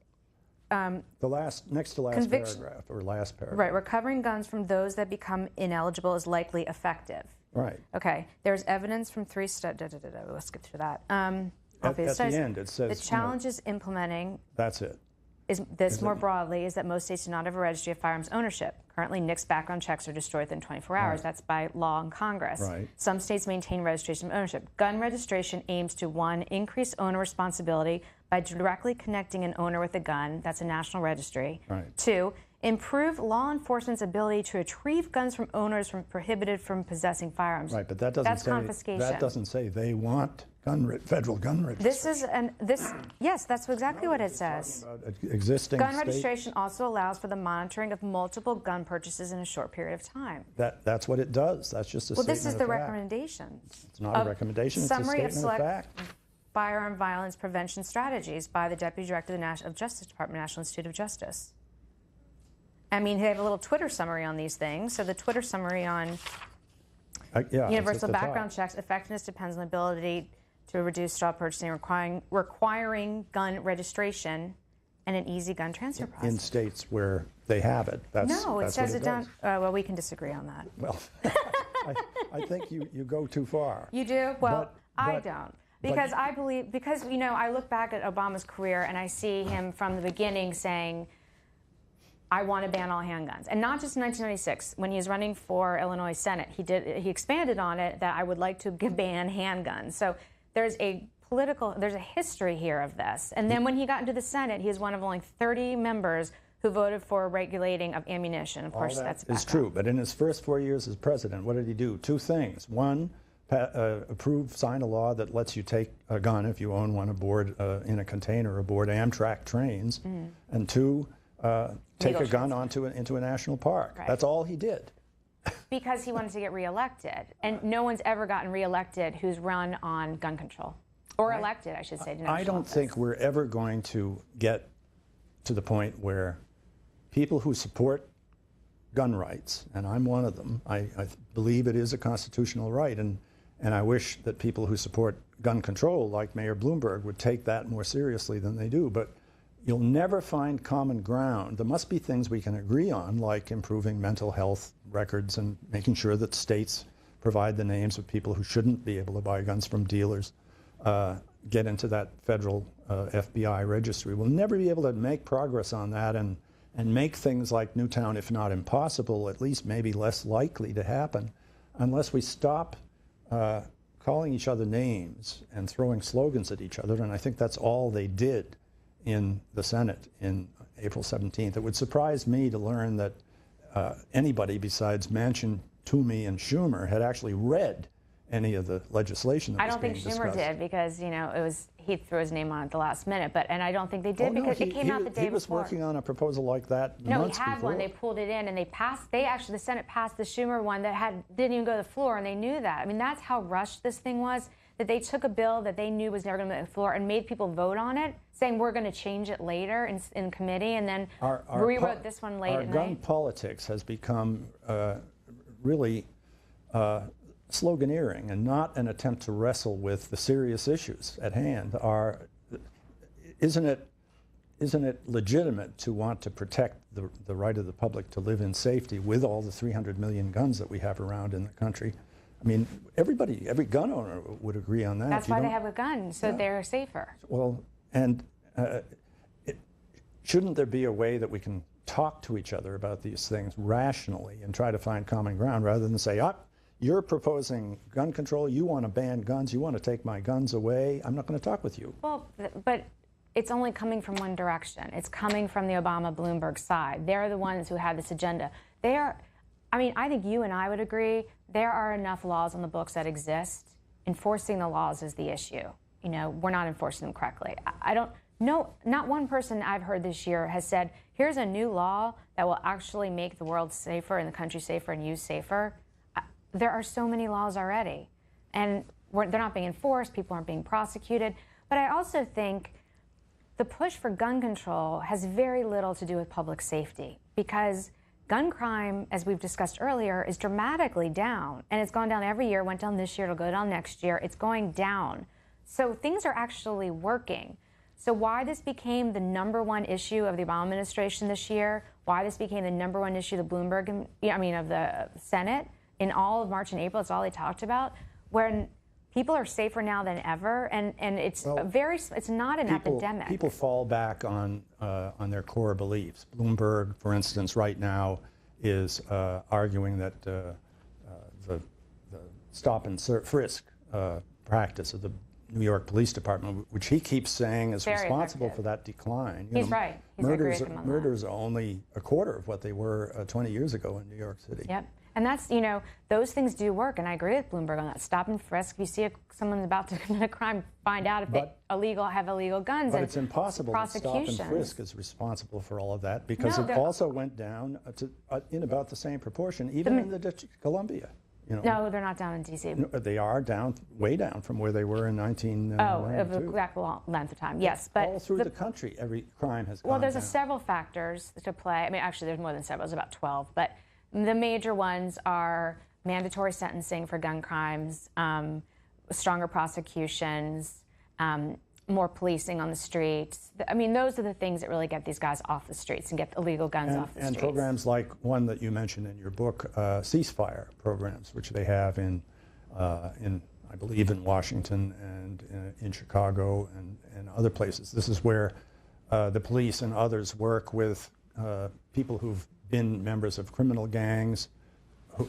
Next to last paragraph, or last paragraph. Right, recovering guns from those that become ineligible is likely effective. Right. Okay, there's evidence from 3 studies. Let's get through that. At the end, it says. The challenge is implementing. That's it. more broadly is that most states do not have a registry of firearms ownership. Currently, NICS background checks are destroyed within 24 hours. Right. That's by law in Congress. Right. Some states maintain registration of ownership. Gun registration aims to, 1, increase owner responsibility by directly connecting an owner with a gun. That's a national registry. Right. 2, improve law enforcement's ability to retrieve guns from owners prohibited from possessing firearms. Right, but that doesn't That's say confiscation. that doesn't say they want federal gun registration. Yes, that's exactly what it says. Existing Gun state, registration also allows for the monitoring of multiple gun purchases in a short period of time. that's what it does. That's just a Well, statement this is of the fact. recommendation. It's not a recommendation. It's a Summary of statement of select fact. firearm violence prevention strategies by the Deputy Director of the Justice Department, National Institute of Justice. I mean, they have a little Twitter summary on these things. So the Twitter summary on Yeah, universal background checks, effectiveness depends on the ability to reduce straw purchasing, requiring gun registration, and an easy gun transfer process. In states where they have it. No, it says what it down. Well, we can disagree on that. Well, I think you go too far. You do? Well, I but- don't. Because I believe, I look back at Obama's career and I see him from the beginning saying, I want to ban all handguns. And not just in 1996. When he was running for Illinois Senate, he expanded on it that I would like to ban handguns. So there's a history here of this. And then when he got into the Senate, he is one of only 30 members who voted for regulating of ammunition. Of course, that's is true. But in his first 4 years as president, what did he do? 2 things. 1, sign a law that lets you take a gun if you own one aboard in a container aboard Amtrak trains. And 2, take a gun into a national park. Right. That's all he did. Because he wanted to get reelected. And no one's ever gotten reelected who's run on gun control. Or elected, I should say. To I don't office. think we're ever going to get to the point where people who support gun rights, and I'm one of them, I believe it is a constitutional right, and I wish that people who support gun control, like Mayor Bloomberg, would take that more seriously than they do. But you'll never find common ground. There must be things we can agree on, like improving mental health records and making sure that states provide the names of people who shouldn't be able to buy guns from dealers, get into that federal FBI registry. We'll never be able to make progress on that and make things like Newtown, if not impossible, at least maybe less likely to happen, unless we stop calling each other names and throwing slogans at each other. And I think that's all they did in the Senate in April 17th. It would surprise me to learn that anybody besides Manchin, Toomey, and Schumer had actually read any of the legislation that was being discussed. I don't think Schumer did because, he threw his name on it at the last minute, and I don't think they did because it came out the day before. He was working on a proposal like that months before. No, he had one. They pulled it in and the Senate passed the Schumer one that didn't even go to the floor, and they knew that. I mean, that's how rushed this thing was, that they took a bill that they knew was never going to go to the floor and made people vote on it, saying we're going to change it later in committee, and then rewrote this one late at night. Our gun politics has become really sloganeering and not an attempt to wrestle with the serious issues at hand. Isn't it legitimate to want to protect the right of the public to live in safety with all the 300 million guns that we have around in the country? I mean, every gun owner would agree on that. That's why they have a gun, so they're safer. Well, and shouldn't there be a way that we can talk to each other about these things rationally and try to find common ground rather than say, you're proposing gun control, you want to ban guns, you want to take my guns away, I'm not going to talk with you. Well, but it's only coming from one direction. It's coming from the Obama-Bloomberg side. They're the ones who have this agenda. I think you and I would agree, there are enough laws on the books that exist. Enforcing the laws is the issue. We're not enforcing them correctly. Not one person I've heard this year has said, here's a new law that will actually make the world safer and the country safer and you safer. There are so many laws already, and they're not being enforced, people aren't being prosecuted. But I also think the push for gun control has very little to do with public safety, because gun crime, as we've discussed earlier, is dramatically down, and it's gone down every year, went down this year, it'll go down next year, it's going down. So things are actually working. So why this became the #1 issue of the Obama administration this year, why this became the #1 issue of the Senate, in all of March and April, it's all they talked about, when people are safer now than ever, and it's it's not an epidemic. People fall back on their core beliefs. Bloomberg, for instance, right now is arguing that the stop and frisk practice of the New York Police Department, which he keeps saying is responsible for that decline. He's right. Murders are only a quarter of what they were 20 years ago in New York City. Yep. And that's, you know, those things do work, and I agree with Bloomberg on that. Stop and frisk. If you see someone's about to commit a crime, find out if they have illegal guns. But it's impossible that stop and frisk is responsible for all of that, because it also went down in about the same proportion, even in the District of Columbia. You know, no, they're not down in D.C. No, they are down, way down from where they were in 1992. Of the exact length of time, yes. But all through the country, every crime has gone down. Well, there's several factors to play. I mean, actually, there's more than several. There's about 12. But the major ones are mandatory sentencing for gun crimes, stronger prosecutions, more policing on the streets. I mean, those are the things that really get these guys off the streets and get illegal guns off the streets. And programs like one that you mentioned in your book, ceasefire programs, which they have in I believe, in Washington and in Chicago and other places. This is where the police and others work with people who've been members of criminal gangs,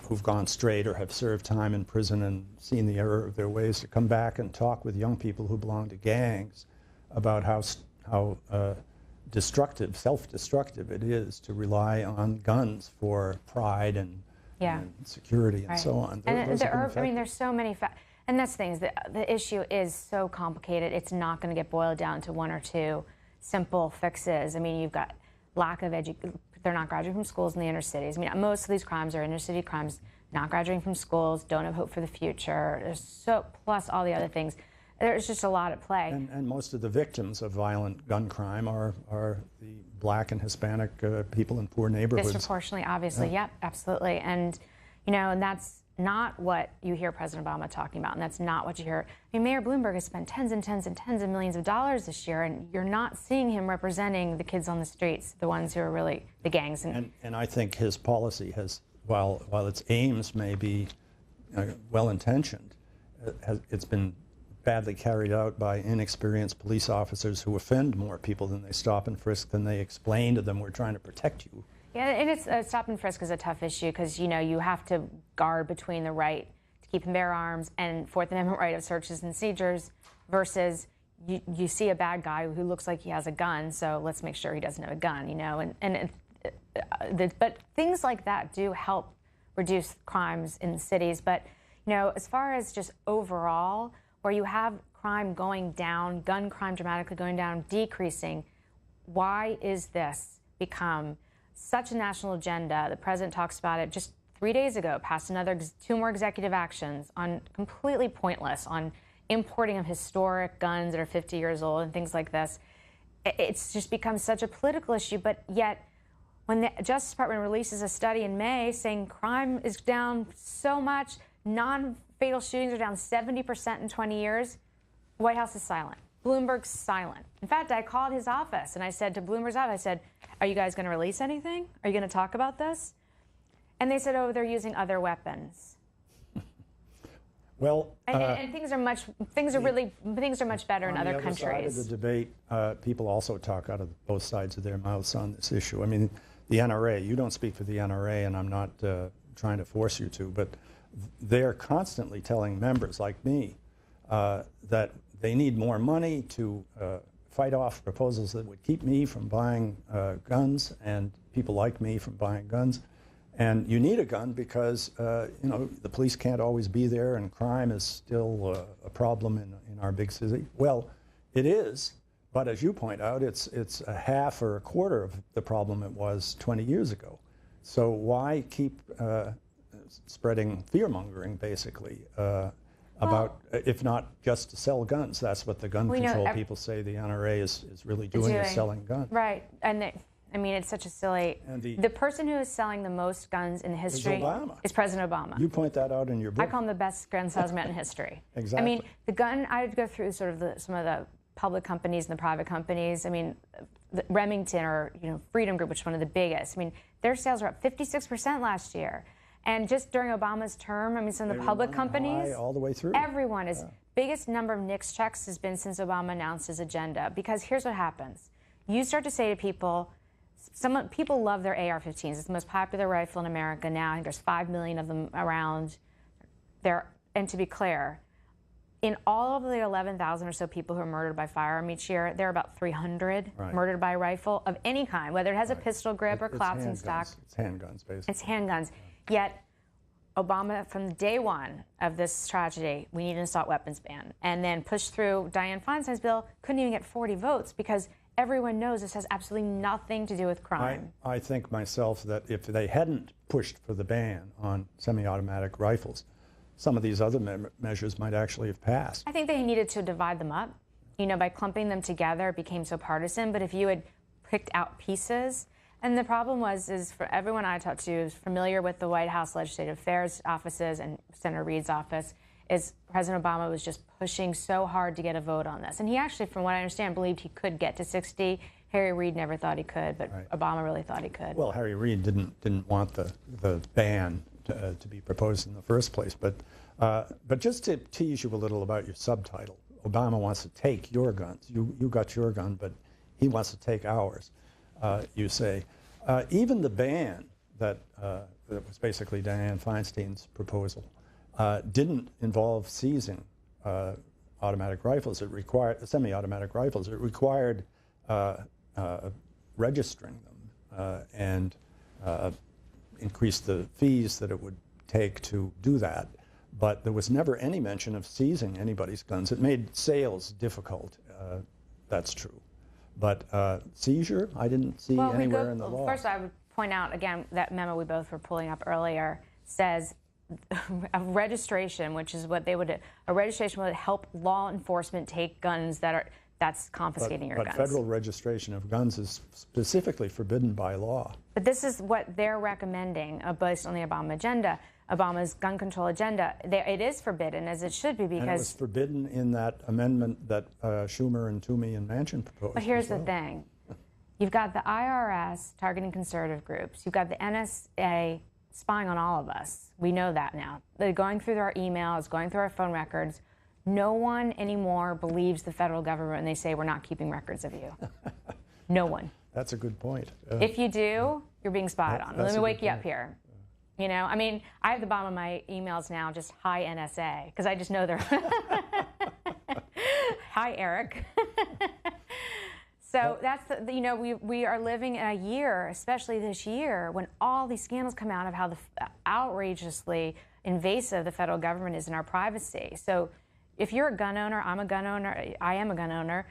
who've gone straight or have served time in prison and seen the error of their ways, to come back and talk with young people who belong to gangs about how destructive, self-destructive it is to rely on guns for pride and security and so on. I mean, there's so many and that's the thing, is the issue is so complicated. It's not going to get boiled down to one or two simple fixes. I mean, you've got lack of education. They're not graduating from schools in the inner cities. I mean, most of these crimes are inner city crimes, not graduating from schools, don't have hope for the future. There's plus all the other things. There's just a lot at play. And most of the victims of violent gun crime are the Black and Hispanic people in poor neighborhoods. Disproportionately, obviously, yep, absolutely. And, you know, and that's not what you hear President Obama talking about, and that's not what you hear. I mean, Mayor Bloomberg has spent tens and tens and tens of millions of dollars this year, and you're not seeing him representing the kids on the streets, the ones who are really the gangs. And I think his policy has, while its aims may be well-intentioned, it's been badly carried out by inexperienced police officers who offend more people than they stop and frisk, than they explain to them, we're trying to protect you. Yeah, and it's stop and frisk is a tough issue, because, you know, you have to guard between the right to keep and bear arms and Fourth Amendment right of searches and seizures versus you see a bad guy who looks like he has a gun, so let's make sure he doesn't have a gun, you know. But things like that do help reduce crimes in cities. But, you know, as far as just overall, where you have crime going down, gun crime dramatically going down, decreasing, why is this become such a national agenda? The president talks about it just 3 days ago, passed two more executive actions on completely pointless, on importing of historic guns that are 50 years old and things like this. It's just become such a political issue, but yet when the Justice Department releases a study in May saying crime is down so much, non-fatal shootings are down 70% in 20 years, the White House is silent. Bloomberg's silent. In fact, I called his office and I said to Bloomberg's office, I said, are you guys going to release anything? Are you going to talk about this? And they said, oh, they're using other weapons. Well, and things are much better in other countries. On the other side of the debate, people also talk out of both sides of their mouths on this issue. I mean, the NRA, you don't speak for the NRA, and I'm not trying to force you to, but they're constantly telling members like me that they need more money to fight off proposals that would keep me from buying guns and people like me from buying guns. And you need a gun because, you know, the police can't always be there and crime is still a problem in our big city. Well, it is, but as you point out, it's a half or a quarter of the problem it was 20 years ago. So why keep spreading fear-mongering, basically, about, if not just to sell guns? That's what the gun control people say the NRA is really doing, is selling guns. Right, and I mean, it's such a silly... The person who is selling the most guns in history is President Obama. You point that out in your book. I call him the best gun salesman in history. Exactly. I mean, the gun, I would go through sort of some of the public companies and the private companies. I mean, Remington or, you know, Freedom Group, which is one of the biggest. I mean, their sales are up 56% last year. And just during Obama's term, I mean, some of the public companies, all the way through. Everyone is, biggest number of NICS checks has been since Obama announced his agenda. Because here's what happens. You start to say to people, people love their AR-15s. It's the most popular rifle in America now. I think there's 5 million of them around. And to be clear, in all of the 11,000 or so people who are murdered by firearm each year, there are about 300 murdered by rifle of any kind, whether it has a pistol grip or collapsing stock. It's handguns, basically. It's handguns. Yet, Obama, from day one of this tragedy, we need an assault weapons ban, and then pushed through Dianne Feinstein's bill, couldn't even get 40 votes because everyone knows this has absolutely nothing to do with crime. I think myself that if they hadn't pushed for the ban on semi-automatic rifles, some of these other measures might actually have passed. I think they needed to divide them up. You know, by clumping them together, it became so partisan. But if you had picked out pieces, and the problem is for everyone I talked to who's familiar with the White House Legislative Affairs offices and Senator Reid's office, is President Obama was just pushing so hard to get a vote on this. And he actually, from what I understand, believed he could get to 60. Harry Reid never thought he could, but Obama really thought he could. Well, Harry Reid didn't want the ban to be proposed in the first place. But just to tease you a little about your subtitle, Obama wants to take your guns. You got your gun, but he wants to take ours, you say. Even the ban that was basically Dianne Feinstein's proposal didn't involve seizing automatic rifles. It required semi-automatic rifles. It required registering them and increased the fees that it would take to do that. But there was never any mention of seizing anybody's guns. It made sales difficult. That's true. But seizure, I didn't see anywhere in the law. First, I would point out, again, that memo we both were pulling up earlier says a registration, which is what they would, a registration would help law enforcement take guns that's confiscating your guns. But federal registration of guns is specifically forbidden by law. But this is what they're recommending based on the Obama agenda, Obama's gun control agenda. It is forbidden, as it should be, because... And it was forbidden in that amendment that Schumer and Toomey and Manchin proposed. But here's the thing. You've got the IRS targeting conservative groups. You've got the NSA spying on all of us. We know that now. They're going through our emails, going through our phone records. No one anymore believes the federal government when they say we're not keeping records of you. No one. That's a good point. If you do, you're being spied on. Let me wake you up here. You know, I mean, I have the bottom of my emails now just hi NSA, because I just know they're hi Eric. So that's the, you know, we are living in a year, especially this year, when all these scandals come out of how outrageously invasive the federal government is in our privacy. So if you're a gun owner, I'm a gun owner, I am a gun owner,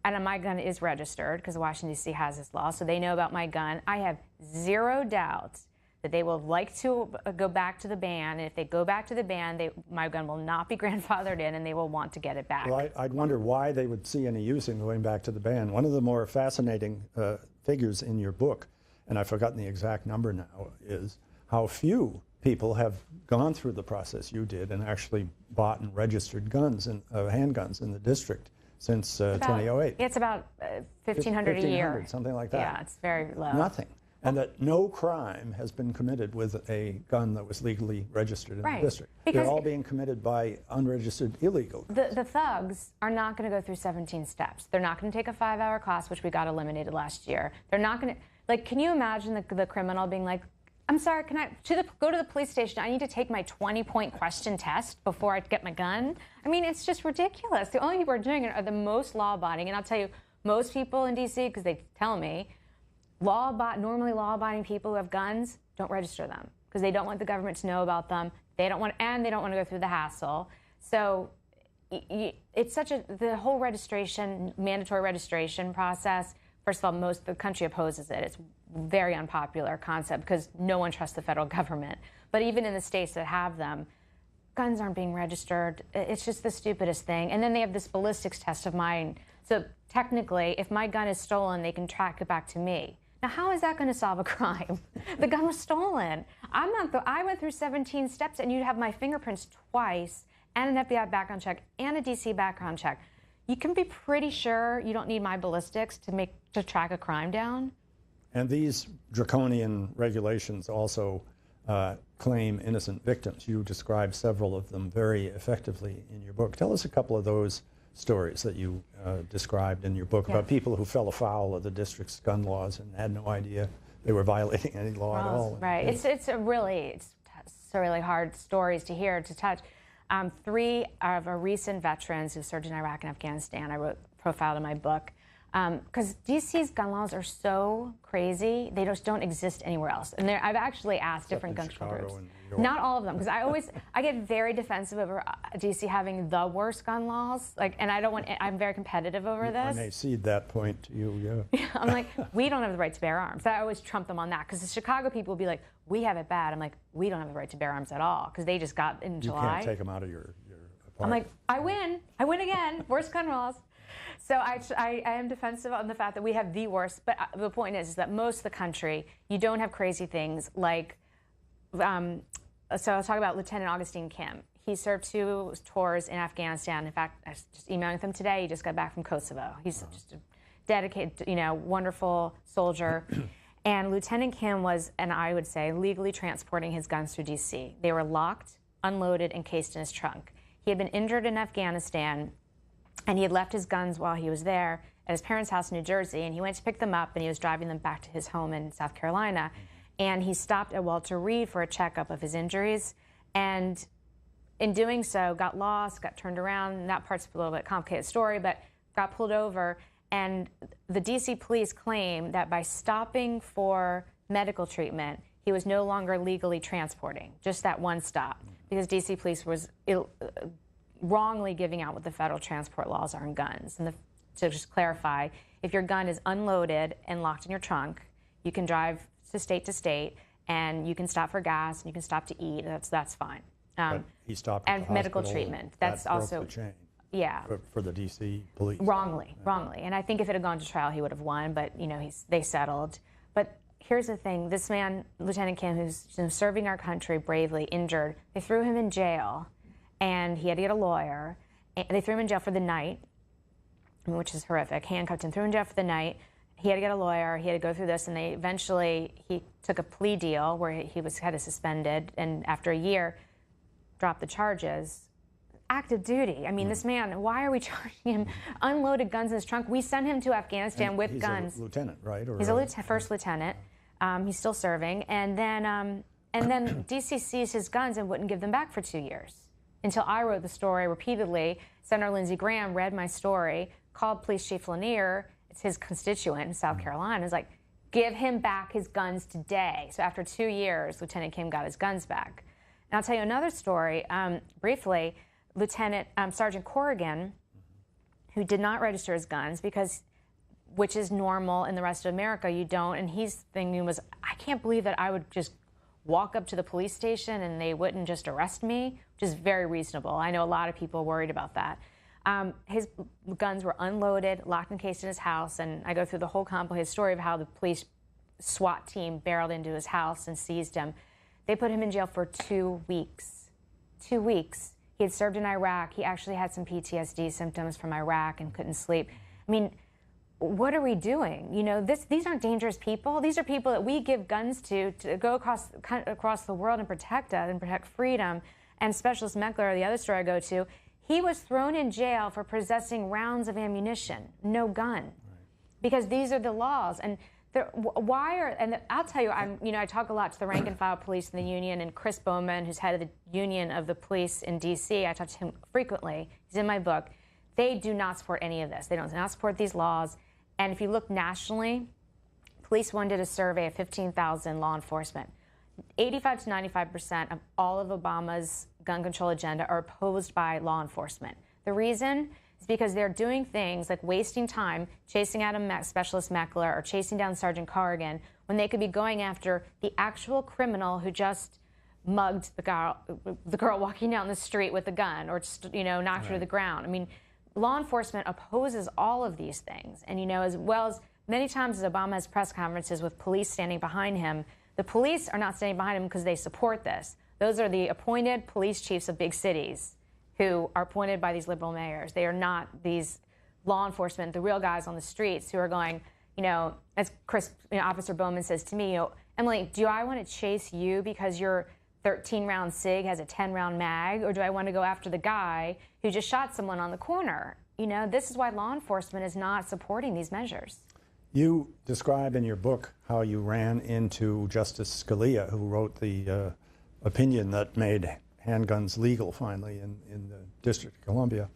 and my gun is registered because Washington, D.C. has this law, so they know about my gun. I have zero doubt that they will like to go back to the ban, and if they go back to the ban, my gun will not be grandfathered in, and they will want to get it back. Well, I'd wonder why they would see any use in going back to the ban. One of the more fascinating figures in your book, and I've forgotten the exact number now, is how few people have gone through the process you did and actually bought and registered guns and handguns in the district since 2008. It's about 1,500 a year. Something like that. Yeah, it's very low. Nothing. And that no crime has been committed with a gun that was legally registered in the district. Because they're all being committed by unregistered illegal guns. The thugs are not going to go through 17 steps. They're not going to take a 5-hour class, which we got eliminated last year. They're not going to, like, can you imagine the criminal being like, I'm sorry, can I go to the police station? I need to take my 20-point question test before I get my gun. I mean, it's just ridiculous. The only people who are doing it are the most law-abiding. And I'll tell you, most people in D.C., because they tell me, normally law-abiding people who have guns don't register them because they don't want the government to know about them. They don't want to go through the hassle. So it's the whole registration, mandatory registration process. First of all, the country opposes it. It's a very unpopular concept because no one trusts the federal government. But even in the states that have them, guns aren't being registered. It's just the stupidest thing. And then they have this ballistics test of mine. So technically, if my gun is stolen, they can track it back to me. Now, how is that going to solve a crime? The gun was stolen. I went through 17 steps, and you'd have my fingerprints twice, and an FBI background check, and a DC background check. You can be pretty sure you don't need my ballistics to track a crime down. And these draconian regulations also claim innocent victims. You describe several of them very effectively in your book. Tell us a couple of those stories that you described in your book about people who fell afoul of the district's gun laws and had no idea they were violating any law at all. Right. It's really hard stories to hear, to touch. 3 of our recent veterans who served in Iraq and Afghanistan, I profiled in my book. Because DC's gun laws are so crazy, they just don't exist anywhere else. And I've actually asked different gun control groups. Not all of them, because I get very defensive over DC having the worst gun laws. And I'm very competitive over this. I may cede that point to you, yeah. I'm like, we don't have the right to bear arms. I always trump them on that, because the Chicago people will be like, we have it bad. I'm like, we don't have the right to bear arms at all, because they just got in July. You can't take them out of your apartment. I'm like, I win again, worst gun laws. So I am defensive on the fact that we have the worst, but the point is that most of the country, you don't have crazy things like, so I'll talk about Lieutenant Augustine Kim. He served 2 tours in Afghanistan. In fact, I was just emailing with him today. He just got back from Kosovo. He's just a dedicated, wonderful soldier. And Lieutenant Kim was, and I would say, legally transporting his guns through D.C. They were locked, unloaded, and cased in his trunk. He had been injured in Afghanistan, and he had left his guns while he was there at his parents' house in New Jersey, and he went to pick them up, and he was driving them back to his home in South Carolina. And he stopped at Walter Reed for a checkup of his injuries, and in doing so, got lost, got turned around. That part's a little bit complicated story, but got pulled over. And the D.C. police claim that by stopping for medical treatment, he was no longer legally transporting, just that one stop, because D.C. police was wrongly giving out what the federal transport laws are on guns. And to just clarify, if your gun is unloaded and locked in your trunk, you can drive to state, and you can stop for gas, and you can stop to eat. That's fine. But he stopped at and the medical hospital. treatment. That's also broke the chain. Yeah. For the D.C. police. Wrongly. And I think if it had gone to trial, he would have won, but they settled. But here's the thing, this man, Lieutenant Kim, who's serving our country bravely, injured, they threw him in jail, and he had to get a lawyer. And they threw him in jail for the night, which is horrific, handcuffed him, threw him in jail for the night. He had to get a lawyer, he had to go through this, and he took a plea deal where he had to suspended, and after a year, dropped the charges. Active duty. I mean, this man, why are we charging him unloaded guns in his trunk? We sent him to Afghanistan with guns. He's a lieutenant, right? He's a first lieutenant. He's still serving. And then D.C. seized his guns and wouldn't give them back for 2 years. Until I wrote the story repeatedly. Senator Lindsey Graham read my story, called Police Chief Lanier, it's his constituent in South Carolina, is like, give him back his guns today. So after 2 years, Lieutenant Kim got his guns back. And I'll tell you another story, briefly. Sergeant Corrigan, who did not register his guns which is normal in the rest of America, you don't, and his thing was, I can't believe that I would just walk up to the police station and they wouldn't just arrest me, which is very reasonable. I know a lot of people are worried about that. His guns were unloaded, locked and cased in his house, and I go through the whole complicated story of how the police SWAT team barreled into his house and seized him. They put him in jail for 2 weeks. 2 weeks. He had served in Iraq. He actually had some PTSD symptoms from Iraq and couldn't sleep. I mean, what are we doing? These aren't dangerous people. These are people that we give guns to go across the world and protect us and protect freedom. And Specialist Meckler, the other story I go to, he was thrown in jail for possessing rounds of ammunition, no gun, because these are the laws. And I'll tell you, I talk a lot to the rank and file police in the union, and Chris Bowman, who's head of the union of the police in D.C., I talk to him frequently. He's in my book. They do not support any of this. They do not support these laws. And if you look nationally, Police One did a survey of 15,000 law enforcement. 85 to 95% of all of Obama's gun control agenda are opposed by law enforcement. The reason is because they're doing things like wasting time chasing out a Specialist Meckler or chasing down Sergeant Corrigan when they could be going after the actual criminal who just mugged the girl walking down the street with a gun, or just, knocked her to the ground. I mean, law enforcement opposes all of these things. And, as well as many times as Obama has press conferences with police standing behind him, the police are not standing behind him because they support this. Those are the appointed police chiefs of big cities who are appointed by these liberal mayors. They are not these law enforcement, the real guys on the streets who are going, as Officer Bowman says to me, Emily, do I want to chase you because your 13-round SIG has a 10-round mag, or do I want to go after the guy who just shot someone on the corner? This is why law enforcement is not supporting these measures. You describe in your book how you ran into Justice Scalia, who wrote the opinion that made handguns legal finally in the District of Columbia,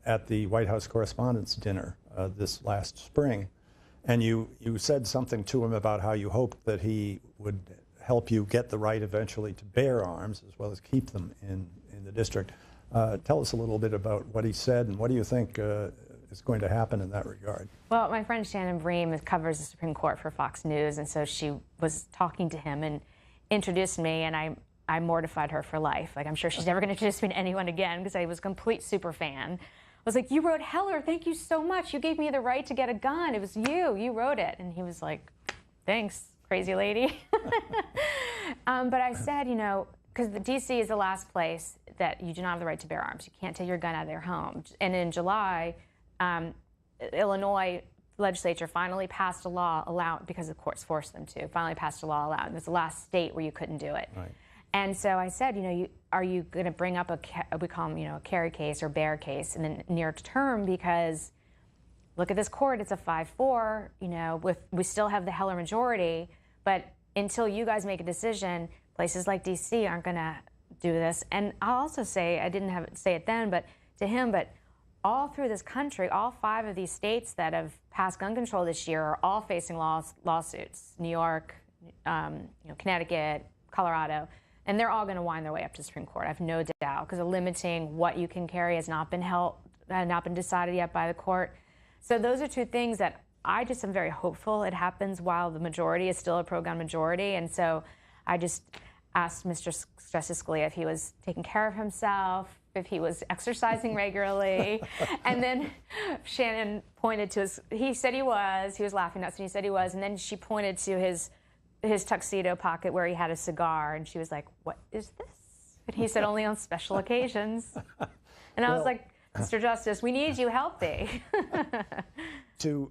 at the White House Correspondents' Dinner this last spring. And you said something to him about how you hoped that he would help you get the right eventually to bear arms as well as keep them in the district. Tell us a little bit about what he said, and what do you think is going to happen in that regard? Well, my friend Shannon Bream covers the Supreme Court for Fox News, and so she was talking to him and introduced me, and I mortified her for life. Like, I'm sure she's never going to introduce me to anyone again, because I was a complete super fan. I was like, you wrote Heller, thank you so much. You gave me the right to get a gun. It was you wrote it. And he was like, thanks, crazy lady. But I said, because the D.C. is the last place that you do not have the right to bear arms. You can't take your gun out of their home. And in July, Illinois legislature finally passed a law because the courts forced them to, finally passed a law allowing. It was the last state where you couldn't do it. Right. And so I said, are you going to bring up we call them, a carry case or bear case in the near term? Because look at this court, it's a 5-4, we still have the Heller majority, but until you guys make a decision, places like D.C. aren't going to do this. And I'll also say, I didn't say it then, but to him, but all through this country, all 5 of these states that have passed gun control this year are all facing lawsuits. New York, Connecticut, Colorado. And they're all going to wind their way up to the Supreme Court, I have no doubt, because limiting what you can carry has not been decided yet by the court. So those are 2 things that I just am very hopeful it happens while the majority is still a pro-gun majority. And so I just asked Mr. Justice Scalia if he was taking care of himself, if he was exercising regularly. And then Shannon pointed to he said he was laughing nuts, and he said he was, and then she pointed to his tuxedo pocket where he had a cigar, and she was like, what is this? And he said, only on special occasions. And I was like, Mr. Justice, we need you healthy. To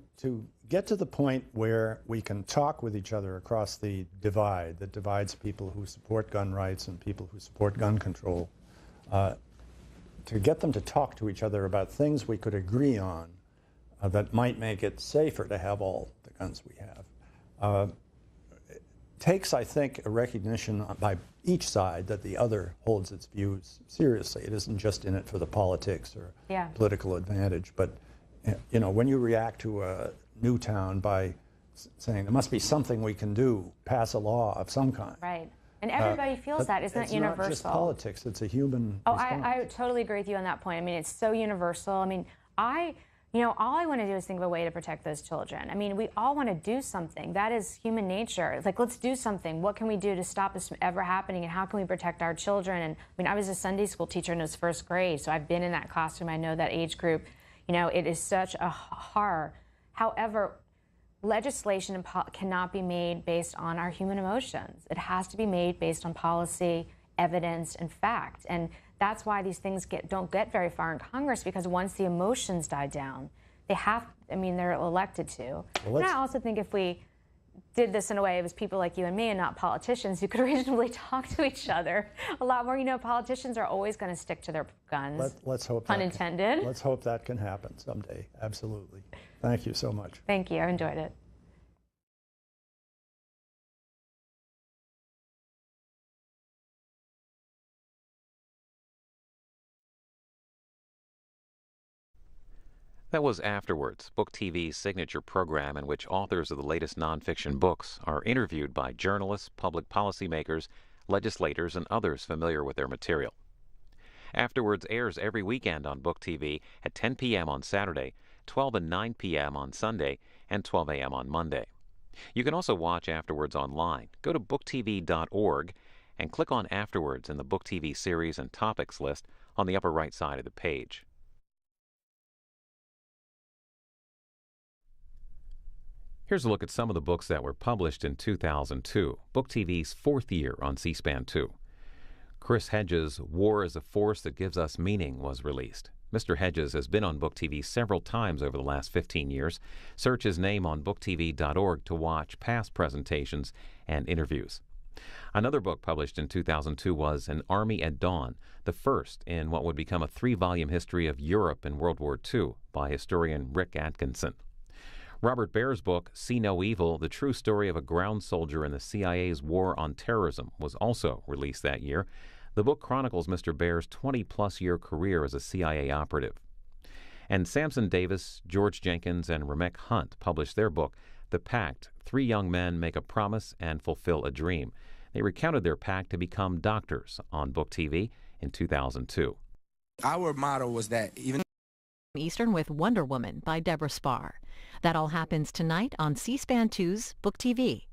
get to the point where we can talk with each other across the divide that divides people who support gun rights and people who support gun control, to get them to talk to each other about things we could agree on that might make it safer to have all the guns we have, takes, I think, a recognition by each side that the other holds its views seriously. It isn't just in it for the politics or political advantage. But, when you react to a Newtown by saying there must be something we can do, pass a law of some kind. Right. And everybody feels that. Isn't that universal? It's not just politics. It's a human response. I totally agree with you on that point. I mean, it's so universal. I mean, all I want to do is think of a way to protect those children. I mean, we all want to do something. That is human nature. It's like, let's do something. What can we do to stop this from ever happening, and how can we protect our children? And I mean, I was a Sunday school teacher in his 1st grade, so I've been in that classroom. I know that age group. It is such a horror. However, legislation cannot be made based on our human emotions. It has to be made based on policy, evidence, and fact. And that's why these things don't get very far in Congress, because once the emotions die down, they're elected to. Well, and I also think if we did this in a way, it was people like you and me and not politicians who could reasonably talk to each other a lot more. Politicians are always going to stick to their guns. Let's hope pun intended. Let's hope that can happen someday. Absolutely. Thank you so much. Thank you. I enjoyed it. That was Afterwards, Book TV's signature program in which authors of the latest nonfiction books are interviewed by journalists, public policymakers, legislators, and others familiar with their material. Afterwards airs every weekend on Book TV at 10 p.m. on Saturday, 12 and 9 p.m. on Sunday, and 12 a.m. on Monday. You can also watch Afterwards online. Go to booktv.org and click on Afterwards in the Book TV series and topics list on the upper right side of the page. Here's a look at some of the books that were published in 2002, Book TV's 4th year on C-SPAN 2. Chris Hedges' War is a Force That Gives Us Meaning was released. Mr. Hedges has been on Book TV several times over the last 15 years. Search his name on booktv.org to watch past presentations and interviews. Another book published in 2002 was An Army at Dawn, the first in what would become a 3-volume history of Europe in World War II by historian Rick Atkinson. Robert Baer's book, See No Evil, the true story of a ground soldier in the CIA's war on terrorism, was also released that year. The book chronicles Mr. Baer's 20-plus year career as a CIA operative. And Samson Davis, George Jenkins, and Ramek Hunt published their book, The Pact, 3 Young Men Make a Promise and Fulfill a Dream. They recounted their pact to become doctors on Book TV in 2002. Our motto was that even Eastern with Wonder Woman by Deborah Spar. That all happens tonight on C-SPAN 2's Book TV.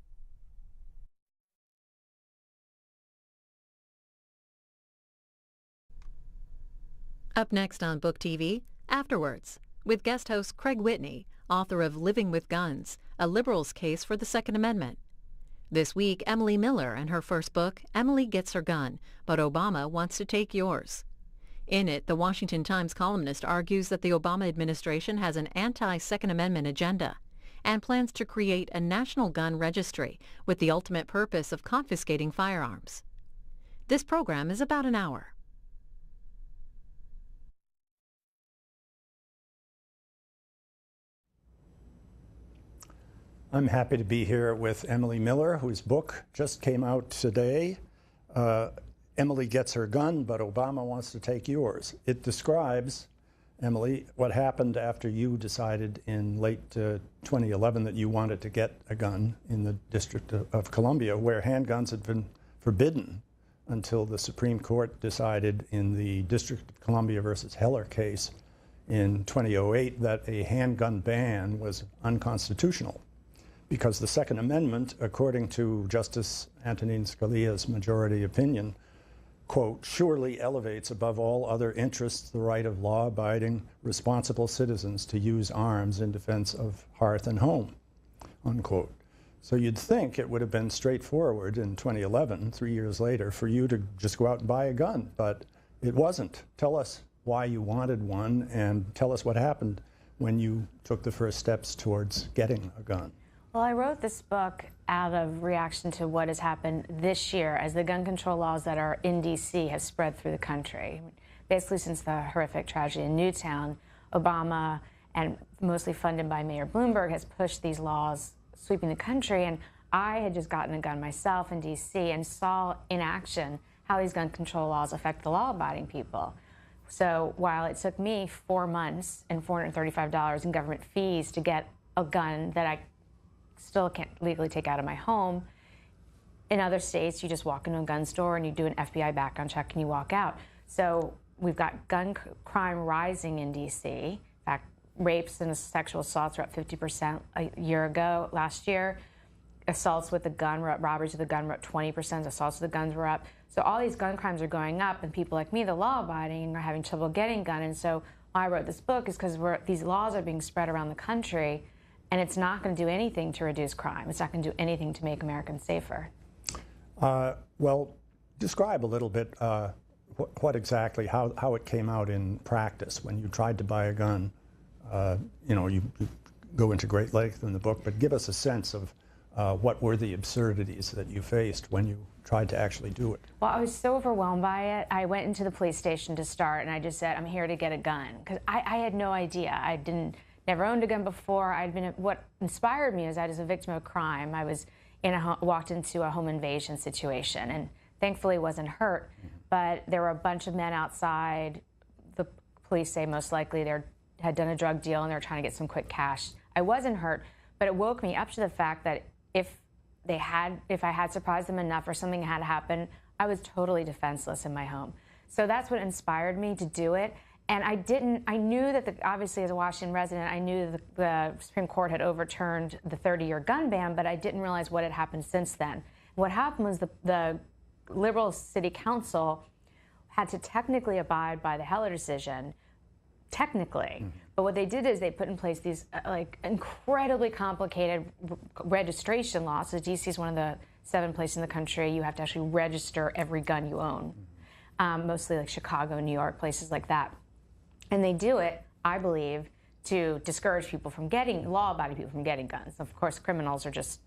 Up next on Book TV, Afterwards, with guest host Craig Whitney, author of Living with Guns, a liberal's case for the Second Amendment. This week, Emily Miller and her first book, Emily Gets Her Gun, But Obama Wants to Take Yours. In it, the Washington Times columnist argues that the Obama administration has an anti-Second Amendment agenda and plans to create a national gun registry with the ultimate purpose of confiscating firearms. This program is about an hour. I'm happy to be here with Emily Miller, whose book just came out today. Emily Gets Her Gun, But Obama Wants to Take Yours. It describes, Emily, what happened after you decided in late 2011 that you wanted to get a gun in the District of Columbia, where handguns had been forbidden until the Supreme Court decided in the District of Columbia versus Heller case in 2008 that a handgun ban was unconstitutional, because the Second Amendment, according to Justice Antonin Scalia's majority opinion, quote, surely elevates above all other interests the right of law-abiding, responsible citizens to use arms in defense of hearth and home, unquote. So you'd think it would have been straightforward in 2011, 3 years later, for you to just go out and buy a gun, but it wasn't. Tell us why you wanted one, and tell us what happened when you took the first steps towards getting a gun. Well, I wrote this book out of reaction to what has happened this year as the gun control laws that are in D.C. have spread through the country. Basically, since the horrific tragedy in Newtown, Obama, and mostly funded by Mayor Bloomberg, has pushed these laws sweeping the country. And I had just gotten a gun myself in D.C. and saw in action how these gun control laws affect the law-abiding people. So while it took me 4 months and $435 in government fees to get a gun that I still can't legally take out of my home, in other states you just walk into a gun store and you do an FBI background check and you walk out. So we've got gun crime rising in D.C. In fact, rapes and sexual assaults are up 50% a year ago. Last year, assaults with a gun were up, robberies with a gun were up 20%, assaults with the guns were up. So all these gun crimes are going up, and people like me, the law-abiding, are having trouble getting gun. And so why I wrote this book is because these laws are being spread around the country, and it's not going to do anything to reduce crime. It's not going to do anything to make Americans safer. Well, describe a little bit what exactly, how it came out in practice when you tried to buy a gun. You know, you go into great length in the book, but give us a sense of what were the absurdities that you faced when you tried to actually do it. Well, I was so overwhelmed by it. I went into the police station to start, and I just said, I'm here to get a gun. Because I had no idea. I never owned a gun before. What inspired me is I was a victim of crime. I was walked into a home invasion situation, and thankfully wasn't hurt. But there were a bunch of men outside. The police say most likely they had done a drug deal and they were trying to get some quick cash. I wasn't hurt, but it woke me up to the fact that if I had surprised them enough or something had happened, I was totally defenseless in my home. So that's what inspired me to do it. And I knew that, obviously as a Washington resident, I knew that the Supreme Court had overturned the 30-year gun ban, but I didn't realize what had happened since then. What happened was the liberal city council had to technically abide by the Heller decision, technically. But what they did is they put in place these like incredibly complicated registration laws. So D.C. is one of the 7 places in the country you have to actually register every gun you own, mostly like Chicago, New York, places like that. And they do it, I believe, to discourage people from getting, law-abiding people from getting guns. Of course, criminals are just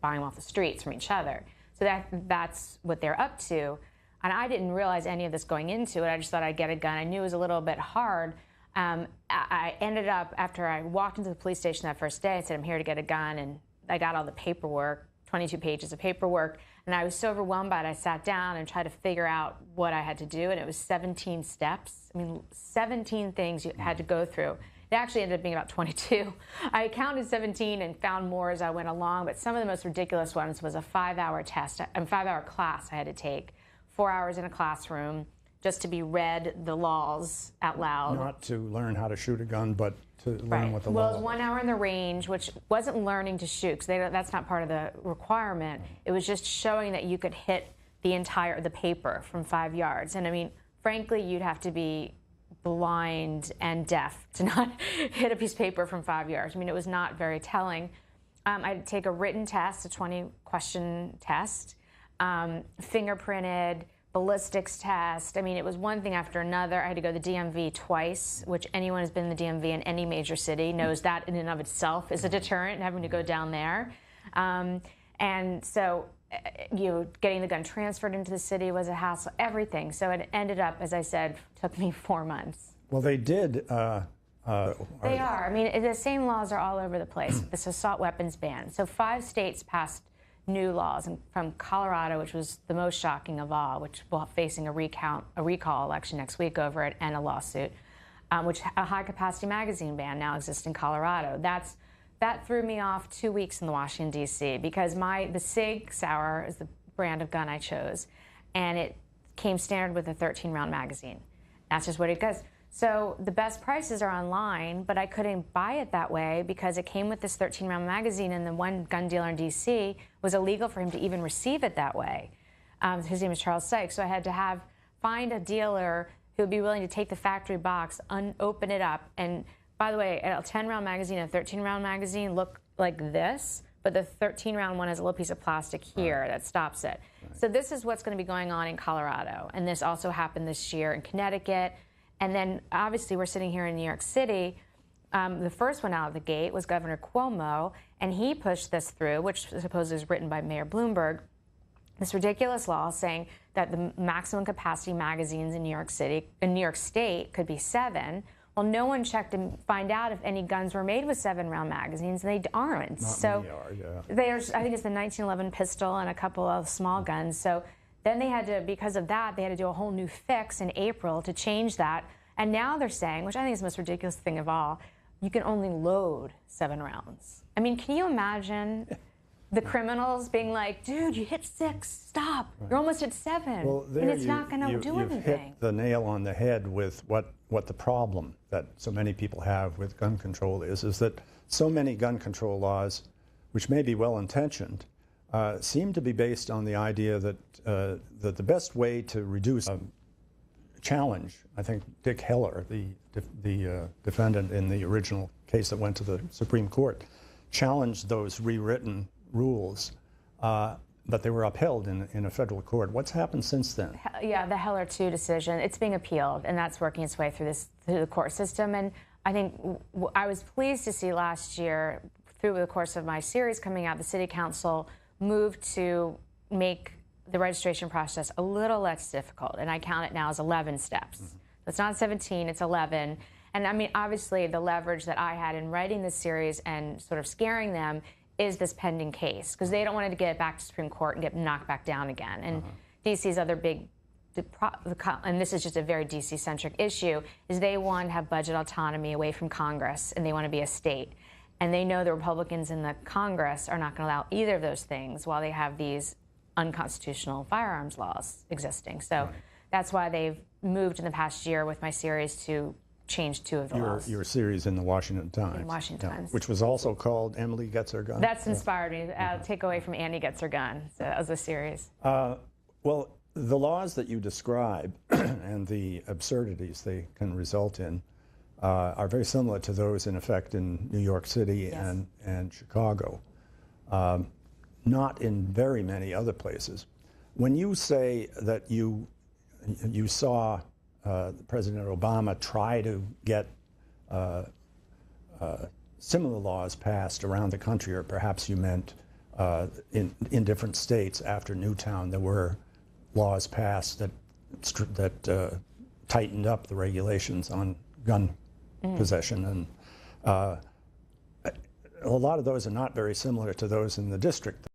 buying them off the streets from each other. So that's what they're up to. And I didn't realize any of this going into it. I just thought I'd get a gun. I knew it was a little bit hard. I ended up, after I walked into the police station that first day, I said, I'm here to get a gun. And I got all the paperwork, 22 pages of paperwork. And I was so overwhelmed by it, I sat down and tried to figure out what I had to do. And it was 17 steps. I mean, 17 things you had to go through. It actually ended up being about 22. I counted 17 and found more as I went along, but some of the most ridiculous ones was a 5-hour test, a 5-hour class I had to take, 4 hours in a classroom, just to be read the laws out loud. Not to learn how to shoot a gun, but to learn what the law is. Well, it was 1 hour in the range, which wasn't learning to shoot, because that's not part of the requirement. It was just showing that you could hit the paper from 5 yards. And I mean, frankly, you'd have to be blind and deaf to not hit a piece of paper from 5 yards. I mean, it was not very telling. I'd take a written test, a 20-question test, fingerprinted, ballistics test. I mean, it was one thing after another. I had to go to the DMV twice, which anyone who's been in the DMV in any major city knows that in and of itself is a deterrent, having to go down there. And so getting the gun transferred into the city was a hassle, everything. So it ended up, as I said, took me 4 months. Well, they did. They are. I mean, the same laws are all over the place. This assault weapons ban. So 5 states passed new laws, and from Colorado, which was the most shocking of all, which will be facing a recall election next week over it, and a lawsuit, which a high-capacity magazine ban now exists in Colorado. That threw me off 2 weeks in the Washington, D.C., because the Sig Sauer is the brand of gun I chose, and it came standard with a 13-round magazine. That's just what it does. So the best prices are online, but I couldn't buy it that way because it came with this 13-round magazine, and the one gun dealer in D.C. was illegal for him to even receive it that way. His name is Charles Sykes, so I had to find a dealer who would be willing to take the factory box, open it up, and by the way, a 10-round magazine and a 13-round magazine look like this, but the 13-round one has a little piece of plastic here that stops it. Right. So this is what's going to be going on in Colorado, and this also happened this year in Connecticut. And then, obviously, we're sitting here in New York City. The first one out of the gate was Governor Cuomo, and he pushed this through, which supposedly was written by Mayor Bloomberg, this ridiculous law saying that the maximum capacity magazines in New York State could be 7. Well, no one checked to find out if any guns were made with 7-round magazines, and they aren't. Not many are, yeah. I think it's the 1911 pistol and a couple of small guns. So then they had to, because of that, they had to do a whole new fix in April to change that. And now they're saying, which I think is the most ridiculous thing of all, you can only load 7 rounds. I mean, can you imagine the criminals being like, dude, you hit 6, stop. Right. You're almost at 7. Well, and it's not going to do anything. You've hit the nail on the head with what the problem that so many people have with gun control is that so many gun control laws, which may be well-intentioned, seem to be based on the idea that the best way to reduce challenge, I think Dick Heller, the defendant in the original case that went to the Supreme Court, challenged those rewritten rules, but they were upheld in a federal court. What's happened since then? Yeah, the Heller 2 decision, it's being appealed, and that's working its way through the court system. And I think I was pleased to see last year, through the course of my series coming out, the City Council moved to make the registration process a little less difficult, and I count it now as 11 steps. Mm-hmm. It's not 17, it's 11. And I mean, obviously, the leverage that I had in writing this series and sort of scaring them is this pending case, because they don't want it to get back to Supreme Court and get knocked back down again. And DC's other big, and this is just a very DC-centric issue, is they want to have budget autonomy away from Congress, and they want to be a state. And they know the Republicans in the Congress are not going to allow either of those things while they have these unconstitutional firearms laws existing. So that's why they've moved in the past year with my series to change 2 of the laws. Your series in the Washington Times. In Washington Times. Which was also called Emily Gets Her Gun. That's inspired me. Take away from Annie Gets Her Gun as a series. Well, the laws that you describe and the absurdities they can result in are very similar to those in effect in New York City and Chicago. Not in very many other places. When you say that you saw President Obama try to get similar laws passed around the country, or perhaps you meant in different states. After Newtown, there were laws passed that tightened up the regulations on gun possession, and a lot of those are not very similar to those in the district.